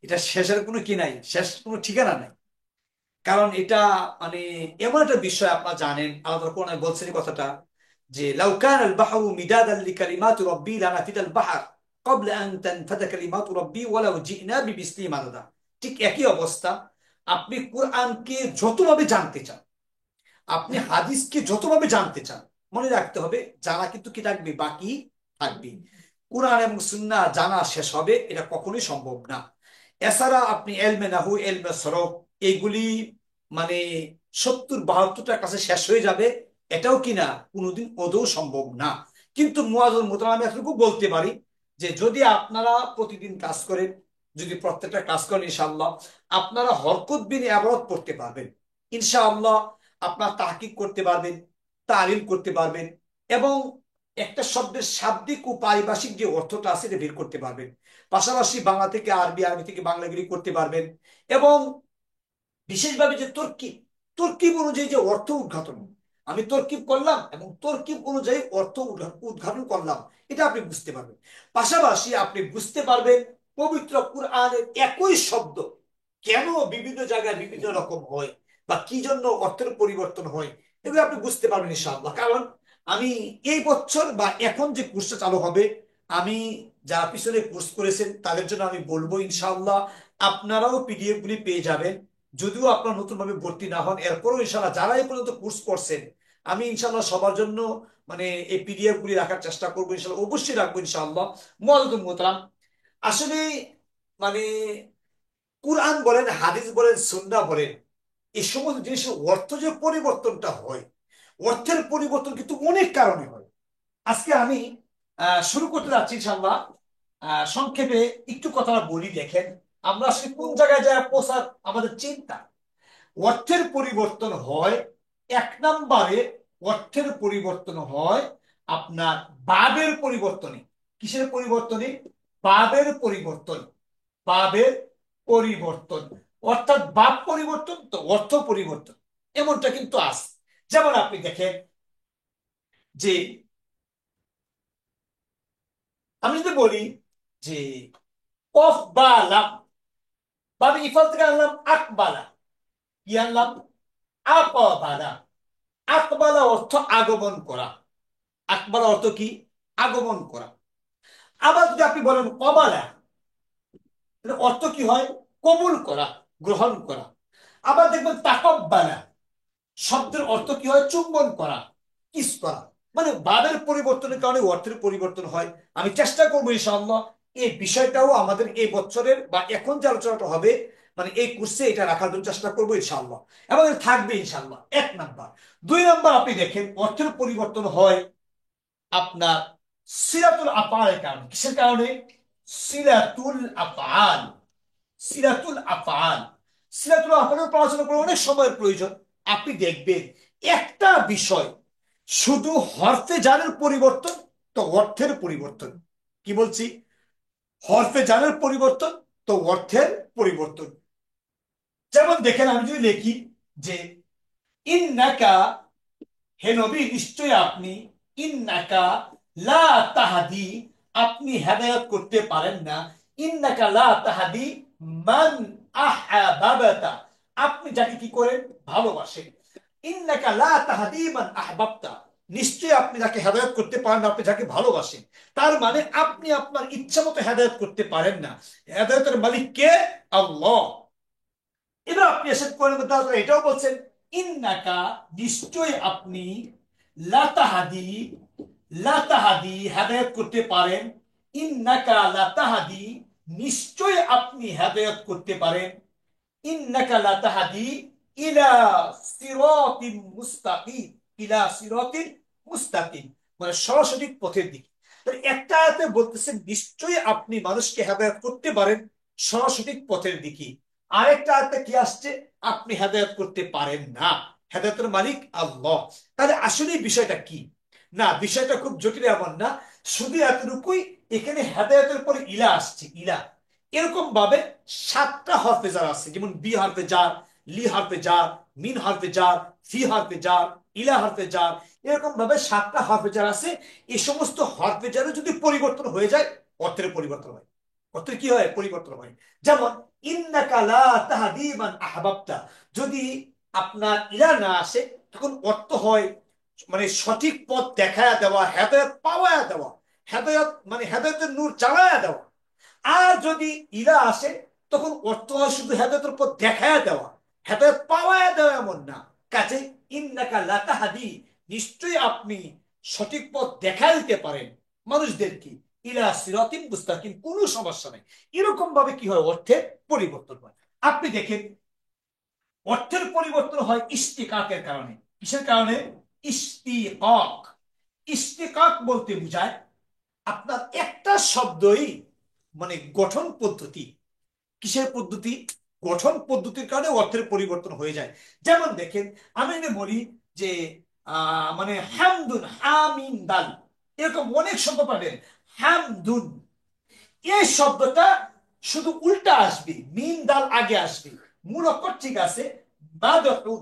এটা শেষের কোনো কি নাই, শেষ কোনো ঠিকানা নাই। কারণ এটা মানে এমন একটা বিষয়, আপনারা জানেন আল্লাহ তাআলা কোরআনে বলছেন এই কথাটা যে লাউ কানা আল বাহরু মিদাদান লিকালিমাতি রাব্বি লানাফিদা আল বাহর ক্বাবলা আন তানফাদা কালিমাতু রাব্বি ওয়ালাউ জিনা বিমিসলিহি মাদাদা। ঠিক একই অবস্থা, আপনি কোরআনকে যতভাবে জানতে চান, আপনি হাদিসকে যতভাবে জানতে চান, মনে রাখতে হবে জানা কিন্তু কি থাকবে, বাকি থাকবে। কোরআন এবং সুন্নাহ জানা শেষ হবে এটা কখনোই সম্ভব না। এছাড়া আপনি এলমে নাহু, এলমে সরফ, এইগুলি মানে 70-72টার কাছে শেষ হয়ে যাবে, এটাও কিনা কোনোদিন ওদেও সম্ভব না। কিন্তু মুআজ্জুল মুহতারাম, আমি এতটুকু বলতে পারি যে যদি আপনারা প্রতিদিন কাজ করেন, যদি প্রত্যেকটা কাজ করেন ইনশাআল্লাহ আপনারা হরকত বিন ইবারত পড়তে পারবেন ইনশাআল্লাহ। আপনার তাহকিক করতে পারবেন, তালিল করতে পারবেন, এবং একটা শব্দের শাব্দিক ও পারিভাষিক যে অর্থটা আছে এটা বের করতে পারবেন। পাশাপাশি বাংলা থেকে আরবি, আরবি থেকে বাংলাগিরি করতে পারবেন। এবং বিশেষভাবে যে তরকিব, তরকিব অনুযায়ী যে অর্থ উদ্ঘাটন, আমি তরকিব করলাম এবং তরকিব অনুযায়ী অর্থ উদ্ঘাটন করলাম, এটা আপনি বুঝতে পারবেন। পাশাপাশি আপনি বুঝতে পারবেন পবিত্র কুরআনের একই শব্দ কেন বিভিন্ন জায়গায় বিভিন্ন রকম হয় বা কি জন্য অর্থের পরিবর্তন হয়, এগুলো আপনি বুঝতে পারবেন ইনশাআল্লাহ। কারণ আমি এই বছর বা এখন যে কোর্সটা চালু হবে, আমি যারা পিছনে কোর্স করেছেন তাদের জন্য আমি বলবো ইনশাআল্লাহ আপনারাও পিডিএফ গুলি পেয়ে যাবেন। যদিও আপনারা নতুন ভাবে ভর্তি না হন, এরপরও ইনশাল্লাহ যারা এই পর্যন্ত কোর্স করছেন, আমি ইনশাল্লাহ সবার জন্য মানে এই পিডিএফ গুলি রাখার চেষ্টা করবো ইনশাল্লাহ, অবশ্যই রাখবো ইনশাআল্লাহ। মুআজ্জাতুল মুহতারাম, আসলে মানে কুরআন বলেন, হাদিস বলেন, সুন্নাহ বলেন, এই সমস্ত জিনিসের অর্থ যে পরিবর্তনটা হয়, অর্থের পরিবর্তন কিন্তু অনেক কারণে হয়। আজকে আমি শুরু করতে যাচ্ছি ইনশাআল্লাহ। সংক্ষেপে একটু কথা বলি, দেখেন আমরা আসলে কোন জায়গায় যায় পৌঁছার আমাদের চিন্তা। অর্থের পরিবর্তন হয়, এক নম্বরে অর্থের পরিবর্তন হয় আপনার ভাবের পরিবর্তনে। কিসের পরিবর্তনে? ভাবের পরিবর্তন। ভাবের পরিবর্তন, অর্থাৎ ভাব পরিবর্তন তো অর্থ পরিবর্তন, এমনটা কিন্তু আছে। যেমন আপনি দেখেন যে আমি যদি বলি যে কফ বা লাম, বা আমি ইফাল থেকে আনলাম আকবালা, কি আনলাম? আকবালা। আকবালা অর্থ আগমন করা। আকবালা অর্থ কি? আগমন করা। আবার যদি আপনি বলেন কবালা, তাহলে অর্থ কি হয়? কবুল করা, গ্রহণ করা। আবার দেখবেন তাকব্বালা, শব্দের অর্থ কি হয়? চুম্বন করা, কিস করা। মানে বাদের পরিবর্তনের কারণে অর্থের পরিবর্তন হয়। আমি চেষ্টা করবো ইনশাআল্লাহ এই বিষয়টাও আমাদের এই বছরের বা এখন যে আলোচনাটা হবে, মানে এই কোর্সে এটা রাখার জন্য চেষ্টা করবো ইনশাআল্লাহ, এবং এটা থাকবে ইনশাআল্লাহ। এক নাম্বার। দুই নাম্বার, আপনি দেখেন অর্থের পরিবর্তন হয় আপনার সিরাতুল আফআলের কারণে। কিসের কারণে? সিরাতুল আফআল। সিরাতুল আফআল। সিরাতুল আফআলের পড়াশোনা করে অনেক সময়ের প্রয়োজন। আপনি দেখবেন একটা বিষয় শুধু হরফে জারের পরিবর্তন তো অর্থের পরিবর্তন। কি বলছি? হরফে জারের পরিবর্তন তো অর্থের পরিবর্তন। যেমন দেখেন, আমি যদি লিখি যে ইন্নাকা, হে নবী নিশ্চয় আপনি, ইন্নাকা লা তাহাদি, আপনি হেদায়েত করতে পারেন না, ইন্নাকা লা তাহাদি মান আহবাবাতা, আপনি যাকে কি করেন? ভালোবাসেন। ইন্নাকা লা তাহাদি মান আহবাবতা, নিশ্চয় আপনি যাকে হেদায়েত করতে পারেন না, আপনি যাকে ভালোবাসেন। তার মানে আপনি আপনার ইচ্ছা মতো হেদায়েত করতে পারেন না। হেদায়েতের মালিক কে? আল্লাহ। এবার আপনি এসে কোরআনের মধ্যে আল্লাহ এটাও বলছেন, ইন্নাকা নিশ্চয় আপনি, লাতাহাদি, লাতাহাদি হেদায়েত করতে পারেন, ইন্নাকা লাতাহাদি নিশ্চয় আপনি হেদায়েত করতে পারেন, ইন্নাকা লাতাহাদি ইলা সিরাতিন মুস্তাকিম, ইলা সিরাতিন মুস্তাকিম, মানে সরাসরি পথের দিকে। তাহলে একটা আয়াতে বলতেছেন নিশ্চয়ই আপনি মানুষকে হেদায়েত করতে পারেন সরাসরি পথের দিকে। আরেকটা আয়াতে কি আসছে? আপনি হেদায়েত করতে পারেন না, হেদায়েতের মালিক আল্লাহ। তাহলে আসলে বিষয়টা কি? না, বিষয়টা খুব জটিল এমন না, শুধু এতটুকুই, এখানে হেদায়েতের পরে ইলা আসছে, ইলা। এরকম ভাবে 7টা হরফে জার আছে, যেমন বি হরফে জার, লি হরফে জার, মিন হরফে জার, ফি হরফে জার, ইলা হরফে জার। এরকম ভাবে 7টা হরফে জার আছে। এই সমস্ত হরফে জারে যদি পরিবর্তন হয়ে যায়, অর্থের পরিবর্তন হয়। অর্থের কি হয়? পরিবর্তন হয়। যেমন ইন্নাকা লা তাহদি মান আহবাবতা, যদি আপনার ইলা না আসে, তখন অর্থ হয় মানে সঠিক পথ দেখায়া দেওয়া, হেদায়েত পাওয়ায়া দেওয়া। হেদায়েত মানে হেদায়েতের নূর জ্বালায়া দেওয়া। আর যদি ইলা আসে, তখন অর্থ হয় শুধু হেদায়েতের পথ দেখায়া দেওয়া, হেদায়েত পাওয়ায়া দেওয়া এমন না। কাজে ইন্নাকা লা তাহদি, নিশ্চয়ই আপনি সঠিক পথ দেখায় দিতে পারেন মানুষদেরকে, ইলা সিরাতিন মুস্তাকিম, কোনো সমস্যা নেই। এরকম ভাবে কি হয়? অর্থের পরিবর্তন হয়। আপনি দেখেন অর্থের পরিবর্তন হয় ইশতিকাকের কারণে। কিসের কারণে? ইশতিকাক। ইশতিকাক বলতে বোঝায় আপনার একটা শব্দই মানে গঠন পদ্ধতি। কিসের পদ্ধতি? গঠন পদ্ধতির কারণে অর্থের পরিবর্তন হয়ে যায়। যেমন দেখেন, আমি যদি বলি যে মানে হামদুন, হামিন দাল, এরকম অনেক শব্দ পাবেন। হামদুন, এই শব্দটা শুধু উল্টা আসবে, মিম দাল আগে আসবে, মূল অক্ষর ঠিক আছে, মাদহুন।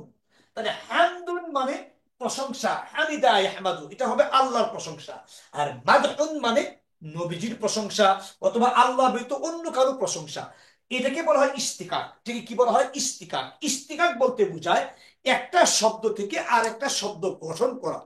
তাহলে হামদুন মানে প্রশংসা, হামিদা ইয়াহমাদু, এটা হবে আল্লাহর প্রশংসা। আর মাদহুন মানে নবীজির প্রশংসা, অথবা আল্লাহ ব্যতীত অন্য কারো প্রশংসা। এটাকে বলা হয় ইস্তিকাক। ঠিক কি বলা হয়? ইস্তিকাক। ইস্তিকাক বলতে বোঝায় একটা শব্দ থেকে আর একটা শব্দ গঠন করা।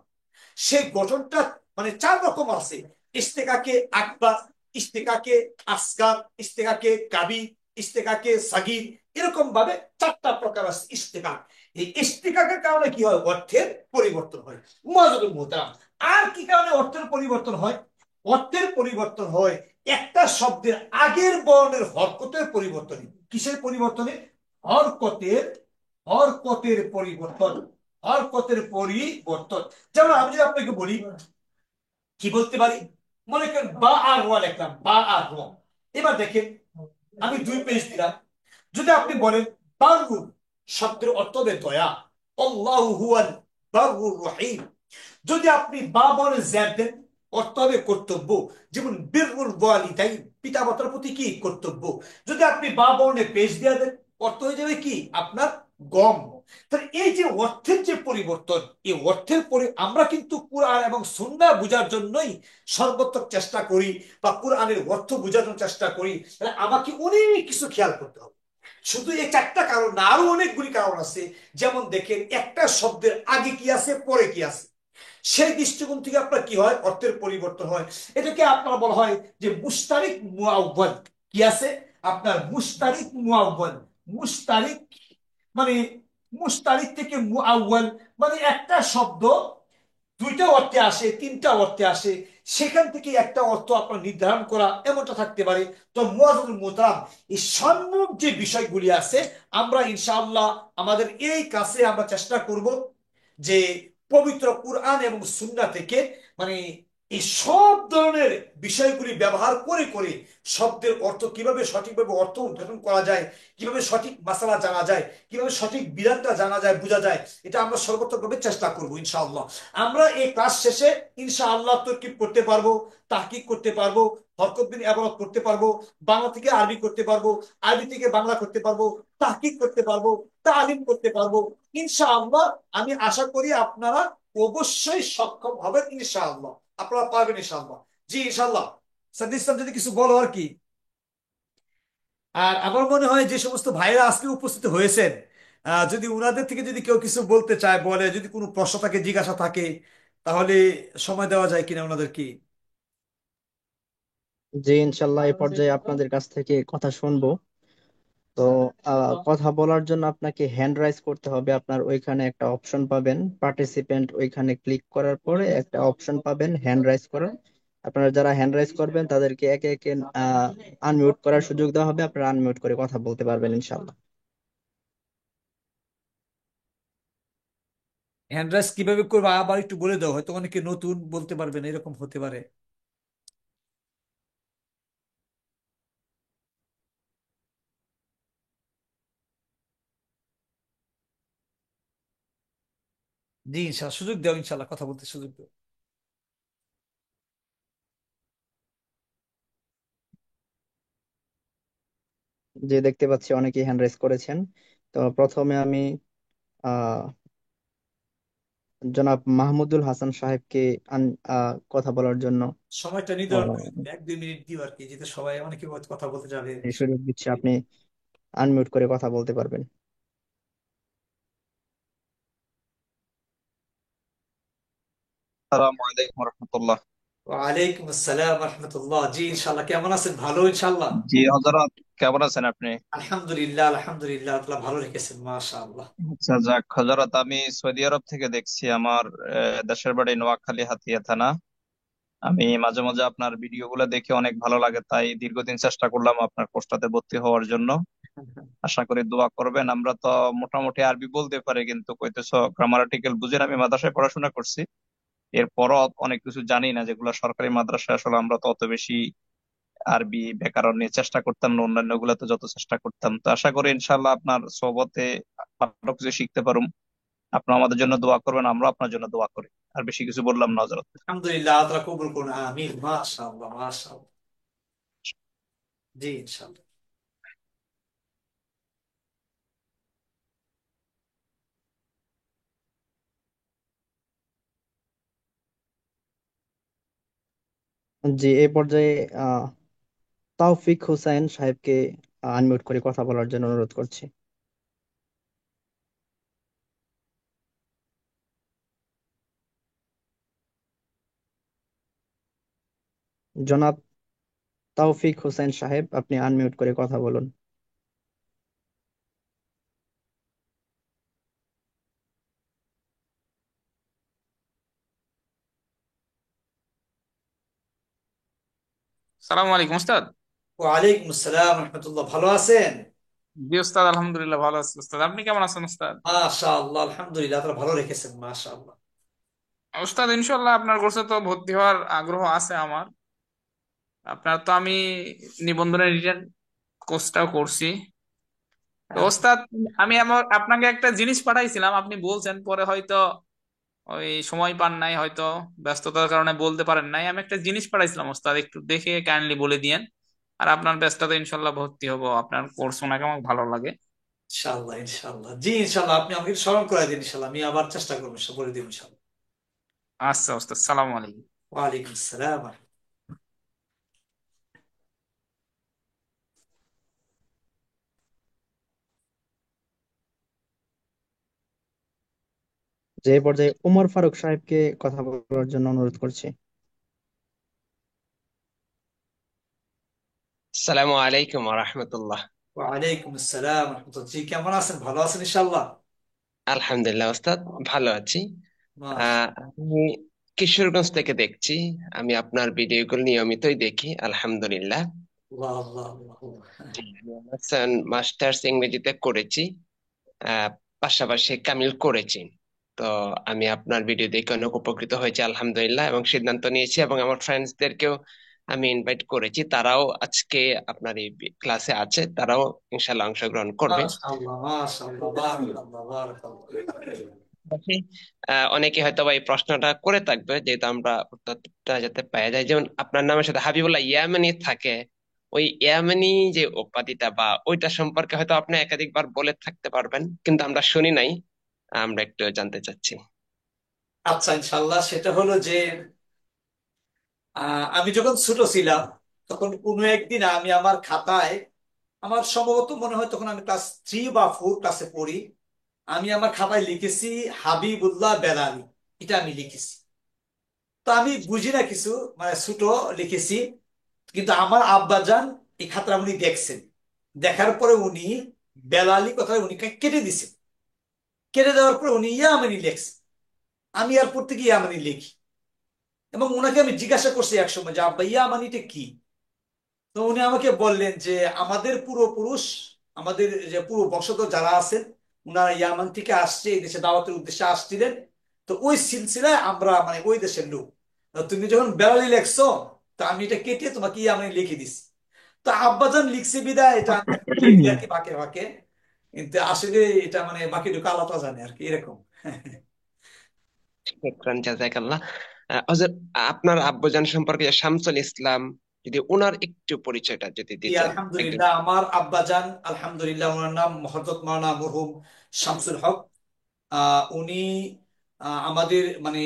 সেই গঠনটা মানে 4 রকম আছে। ইস্তেকাকে আকবার, ইস্তেকাকে আসগার, ইস্তেকাকে কাবি, ইস্তেকাকে সাগীর, এরকম ভাবে 4টা প্রকার আছে ইস্তেকাক। এই ইস্তেকাকের কারণে কি হয়? অর্থের পরিবর্তন হয়। মুআজ্জাতুল মুহতারাম, আর কি কারণে অর্থের পরিবর্তন হয়? অর্থের পরিবর্তন হয় একটা শব্দের আগের বর্ণের হরকতের পরিবর্তনে। কিসের পরিবর্তনে? হরকতের, হরকতের পরিবর্তন, হরকতের পরিবর্তন। যেমন আমি যদি আপনাকে বলি, কি বলতে পারি? মনে করেন বা আর র লিখলাম, বা আর র। এবার দেখেন আমি 2 পেজ দিলাম। যদি আপনি বলেন বারুর, শব্দের অর্থ হবে দয়া, আল্লাহু হুয়াল বারুর রহিম। যদি আপনি বা বলে জ্যাদ দেন, অর্থ হবে কর্তব্য। যেমন বিররুল ওয়ালিদাইন, পিতা মাতার প্রতি কি? কর্তব্য। যদি আপনি বা বর্ণে পেশ দিয়ে দেন, অর্থ হয়ে যাবে কি? আপনার গম। তাহলে এই যে অর্থের যে পরিবর্তন, এই অর্থের আমরা কিন্তু কুরআন এবং সুন্নাহ বোঝার জন্যই সর্বোত্তম চেষ্টা করি, বা কুরআনের অর্থ বোঝার জন্য চেষ্টা করি। তাহলে আমাকে অনেক কিছু খেয়াল করতে হবে। শুধু এই চারটা কারণ না, আরো অনেকগুলি কারণ আছে। যেমন দেখেন, একটা শব্দের আগে কি আছে, পরে কি আছে, সেই দৃষ্টিকোণ থেকে আপনার কি হয়, অর্থের পরিবর্তন হয়। এটাকে আপনার বলা হয় যে মুশতারিক মুআওয়াল। কি আছে আপনার, মুশতারিক মুআওয়াল। মুশতারিক মানে, মুশতারিক থেকে মুআওয়াল মানে একটা শব্দ দুইটা অর্থে আসে, তিনটা অর্থে আসে, সেখান থেকে একটা অর্থ আপনার নির্ধারণ করা, এমনটা থাকতে পারে। তো মুআযযাতুল মুতারাম, এই সম্মুখ যে বিষয়গুলি আছে, আমরা ইনশাআল্লাহ আমাদের এই কাছে আমরা চেষ্টা করব যে পবিত্র কুরআন এবং সুন্নাহ থেকে মানে এই সব ধরনের বিষয়গুলি ব্যবহার করে করে শব্দের অর্থ কিভাবে সঠিকভাবে অর্থ উদ্ঘাটন করা যায়, কিভাবে সঠিক মাসালা জানা যায়, কিভাবে সঠিক বিধানটা জানা যায়, বোঝা যায়, এটা আমরা সর্বোত্তমভাবে চেষ্টা করব ইনশাআল্লাহ। আমরা এই ক্লাস শেষে ইনশাআল্লাহ তরকিব করতে পারবো, তাহকিক করতে পারবো, হরকত বিন ইবারত করতে পারবো, বাংলা থেকে আরবি করতে পারবো, আরবি থেকে বাংলা করতে পারবো, তাহকিক করতে পারবো, তালিম করতে পারবো ইনশাআল্লাহ। আমি আশা করি আপনারা অবশ্যই সক্ষম হবেন ইনশাআল্লাহ, আপনারা পারবেন ইনশাআল্লাহ। জি ইনশাআল্লাহ। সাদিক ইসলাম যদি কিছু বলো আর কি। আর আমার মনে হয় যে সমস্ত ভাইরা আজকে উপস্থিত হয়েছেন, যদি উনাদের থেকে যদি কেউ কিছু বলতে চায়, বলে, যদি কোনো প্রশ্ন থাকে, জিজ্ঞাসা থাকে, তাহলে সময় দেওয়া যায় কিনা ওনাদেরকে। যে ইনশাল্লাহ এই পর্যায়ে আপনাদের কাছ থেকে কথা শুনবো। তো কথা বলার জন্য আপনাকে হ্যান্ড রাইজ করতে হবে। আপনার ওইখানে একটা অপশন পাবেন পার্টিসিপেন্ট, ওইখানে ক্লিক করার পরে একটা অপশন পাবেন হ্যান্ড রাইজ করার। আপনারা যারা হ্যান্ড রাইজ করবেন তাদেরকে একে একে আনমিউট করার সুযোগ দেওয়া হবে, আপনারা আনমিউট করে কথা বলতে পারবেন ইনশাল্লাহ। হ্যান্ড রাইজ কিভাবে করবো আবার একটু বলে দাও, হয়তো অনেকে নতুন বলতে পারবেন, এরকম হতে পারে। জি ইনশাল্লাহ, সুযোগ দাও, ইনশাল্লাহ কথা বলতে সুযোগ দাও। যে দেখতে পাচ্ছি অনেকেই হ্যান্ড রাইজ করেছেন। তো প্রথমে আমি আহ জনাব মাহমুদুল হাসান সাহেবকে কথা বলার জন্য সময়টা নির্ধারণ করে দিন, 1-2 মিনিট দিও আর কি, যেহেতু সবাই অনেকে হয়তো কথা বলতে যাবে। সুযোগ দিচ্ছি, আপনি আনমিউট করে কথা বলতে পারবেন। আসসালামু আলাইকুম রহমতুল্লাহ। ওয়ালাইকুম আসসালাম রহমতুল্লাহ। জি ইনশাল্লাহ, কেমন আছেন? ভালো ইনশাল্লাহ। জি হযরত, কেমন আছেন আপনি? আলহামদুলিল্লাহ, আলহামদুলিল্লাহ, আল্লাহ ভালো রেখেছেন, মাশাআল্লাহ। আচ্ছা, যাক হযরত, আমি সৌদি আরব থেকে দেখছি। আমার দেশের বাড়ি নোয়াখালী, হাতিয়া থানা। আমি মাঝে মাঝে আপনার ভিডিও গুলো দেখে অনেক ভালো লাগে, তাই দীর্ঘদিন চেষ্টা করলাম আপনার কোর্সটাতে ভর্তি হওয়ার জন্য। আশা করি দোয়া করবেন। আমরা তো মোটামুটি আরবি বলতে পারি, কিন্তু কইতেছ গ্রামাটিক্যাল বুঝেন। আমি মাদ্রাসায় পড়াশোনা করছি, এরপরও অনেক কিছু জানি না, যেগুলো সরকারি মাদ্রাসায় আসলে আমরা তো অত বেশি আরবি ব্যাকরণ নিয়ে চেষ্টা করতাম না, অন্যান্য গুলাতে যত চেষ্টা করতাম। তো আশা করি ইনশাল্লাহ আপনার সোহবতে ভালো কিছু শিখতে পারুম। আপনার আমাদের জন্য দোয়া করবেন, আমরা আপনার জন্য দোয়া করি। আর বেশি কিছু বললাম না হযরত। আলহামদুলিল্লাহ, আল্লাহ কবুল করুন, আমিন, মাশাআল্লাহ, মাশাআল্লাহ। জি ইনশাআল্লাহ। জি এই পর্যায়ে আহ তাওফিক হুসাইন সাহেবকে আনমিউট করে কথা বলার জন্য অনুরোধ করছি। জনাব তাওফিক হুসাইন সাহেব, আপনি আনমিউট করে কথা বলুন। সালামু আলাইকুম উস্তাদ। ওয়ালাইকুম আসসালাম রহমতুল্লাহ, ভালো আছেন? জি উস্তাদ, আলহামদুলিল্লাহ ভালো আছি উস্তাদ। আপনি কেমন আছেন উস্তাদ? মাশাআল্লাহ, আলহামদুলিল্লাহ, আল্লাহ ভালো রেখেছেন, মাশাআল্লাহ। উস্তাদ ইনশাল্লাহ আপনার কোর্সে তো ভর্তি হওয়ার আগ্রহ আছে আমার। আপনার তো আমি নিবন্ধনের রিটার্ন কোর্সটাও করছি। তো ওস্তাদ, আমি আমার আপনাকে একটা জিনিস পাঠাইছিলাম, আপনি বলছেন পরে হয়তো ওই সময় পান নাই, হয়তো ব্যস্ততার কারণে বলতে পারেন নাই। আমি একটা জিনিস পাঠাইছিলাম ওস্তাদ, একটু দেখে কাইন্ডলি বলে দিয়েন। আর আপনার ব্যস্ততা ইনশাল্লাহ ভর্তি হব, আপনার কোর্স ওনাকে আমার ভালো লাগে। ইনশাআল্লাহ, ইনশাআল্লাহ, জি ইনশাআল্লাহ, আপনি আমাকে স্মরণ করে দিন, ইনশাআল্লাহ আমি আবার চেষ্টা করবো, বলে দিব ইনশাআল্লাহ। আচ্ছা ওস্তাদ, সালাম আলাইকুম। ওয়ালাইকুম আসসালাম। যে পর্যায়ে উমর ফারুক সাহেবকে কথা বলার জন্য অনুরোধ করছি। আসসালামু আলাইকুম রহমতুল্লাহ। ওয়ালাইকুম আসসালাম রহমতুল্লাহ। জি, কেমন আছেন? ভালো আছেন ইনশাল্লাহ? আলহামদুলিল্লাহ ওস্তাদ, ভালো আছি। মাশাআল্লাহ। আমি কিশোরগঞ্জ থেকে দেখছি। আমি আপনার ভিডিওগুলো নিয়মিতই দেখি, আলহামদুলিল্লাহ। আল্লাহ আল্লাহ আল্লাহ। জি, আমি মাস্টার্স ইংরেজিতে করেছি, আহ, পাশাপাশি কামিল করেছি। তো আমি আপনার ভিডিও দেখে অনেক উপকৃত হয়েছি আলহামদুলিল্লাহ, এবং সিদ্ধান্ত নিয়েছি এবং আমার ফ্রেন্ডসদেরকেও আমি ইনভাইট করেছি, তারাও আজকে আপনার এই ক্লাসে আছে, তারাও ইনশাল্লাহ অংশগ্রহণ করবে। মাশাআল্লাহ মাশাআল্লাহ, বারাকাল্লাহ বারাকাল্লাহ। পাশাপাশি অনেকে হয়তো বা এই প্রশ্নটা করে থাকবে, যেহেতু আমরা উত্তরটা যাতে পাওয়া যায়, যেমন আপনার নামের সাথে হাবিবুল্লাহ ইয়ামানি থাকে, ওই ইয়ামানি যে উপাধিটা বা ওইটা সম্পর্কে হয়তো আপনি একাধিকবার বলে থাকতে পারবেন, কিন্তু আমরা শুনি নাই, আমরা একটু জানতে চাচ্ছি। আচ্ছা, ইনশাল্লাহ। সেটা হলো যে আমি যখন ছোট ছিলাম তখন কোনো একদিন আমি আমার খাতায়, আমার সম্ভবত মনে হয় তখন আমি ক্লাস 3 বা 4 ক্লাসে পড়ি, আমি আমার খাতায় লিখেছি হাবিবুল্লাহ বেলালি। এটা আমি লিখেছি। তো আমি বুঝি না কিছু, মানে ছোট লিখেছি। কিন্তু আমার আব্বাজান এই খাতাটা উনি দেখছেন। দেখার পরে উনি বেলালি কথাটা উনি কেটে দিছেন। কেটে দেওয়ার পরে উনি ইয়ামানি লেখছেন। আমি আর পর থেকে ইয়ামানি লিখি। এবং ওনাকে আমি জিজ্ঞাসা করছি এক সময় যে আব্বা ইয়ামানিটা কি। তো উনি আমাকে বললেন যে আমাদের পূর্বপুরুষ, আমাদের যে পূর্ব বংশধর যারা আছেন, উনারা ইয়ামান থেকে আসছে, এই দেশে দাওয়াতের উদ্দেশ্যে আসছিলেন। তো ওই সিলসিলায় আমরা মানে ওই দেশের লোক। তো তুমি যখন বেলালি লেখছো, তো আমি এটা কেটে তোমাকে ইয়ামানি লিখে দিছি। তো আব্বাজান লিখছে বিদায় এটা আমি একটু লিখি আর কি, ফাঁকে ফাঁকে। কিন্তু আসলে এটা মানে বাকিটুকু আলাদা জানে আর কি, এরকম। শুকরান, জাযাকাল্লাহ। হযরত আপনার আব্বুজান সম্পর্কে যে শামসুল ইসলাম, যদি ওনার একটু পরিচয়টা যদি জি, দিতেন একজন। আলহামদুলিল্লাহ। আমার আব্বাজান আলহামদুলিল্লাহ ওনার নাম হযরত মাওলানা মরহুম শামসুল হক। উনি আমাদের মানে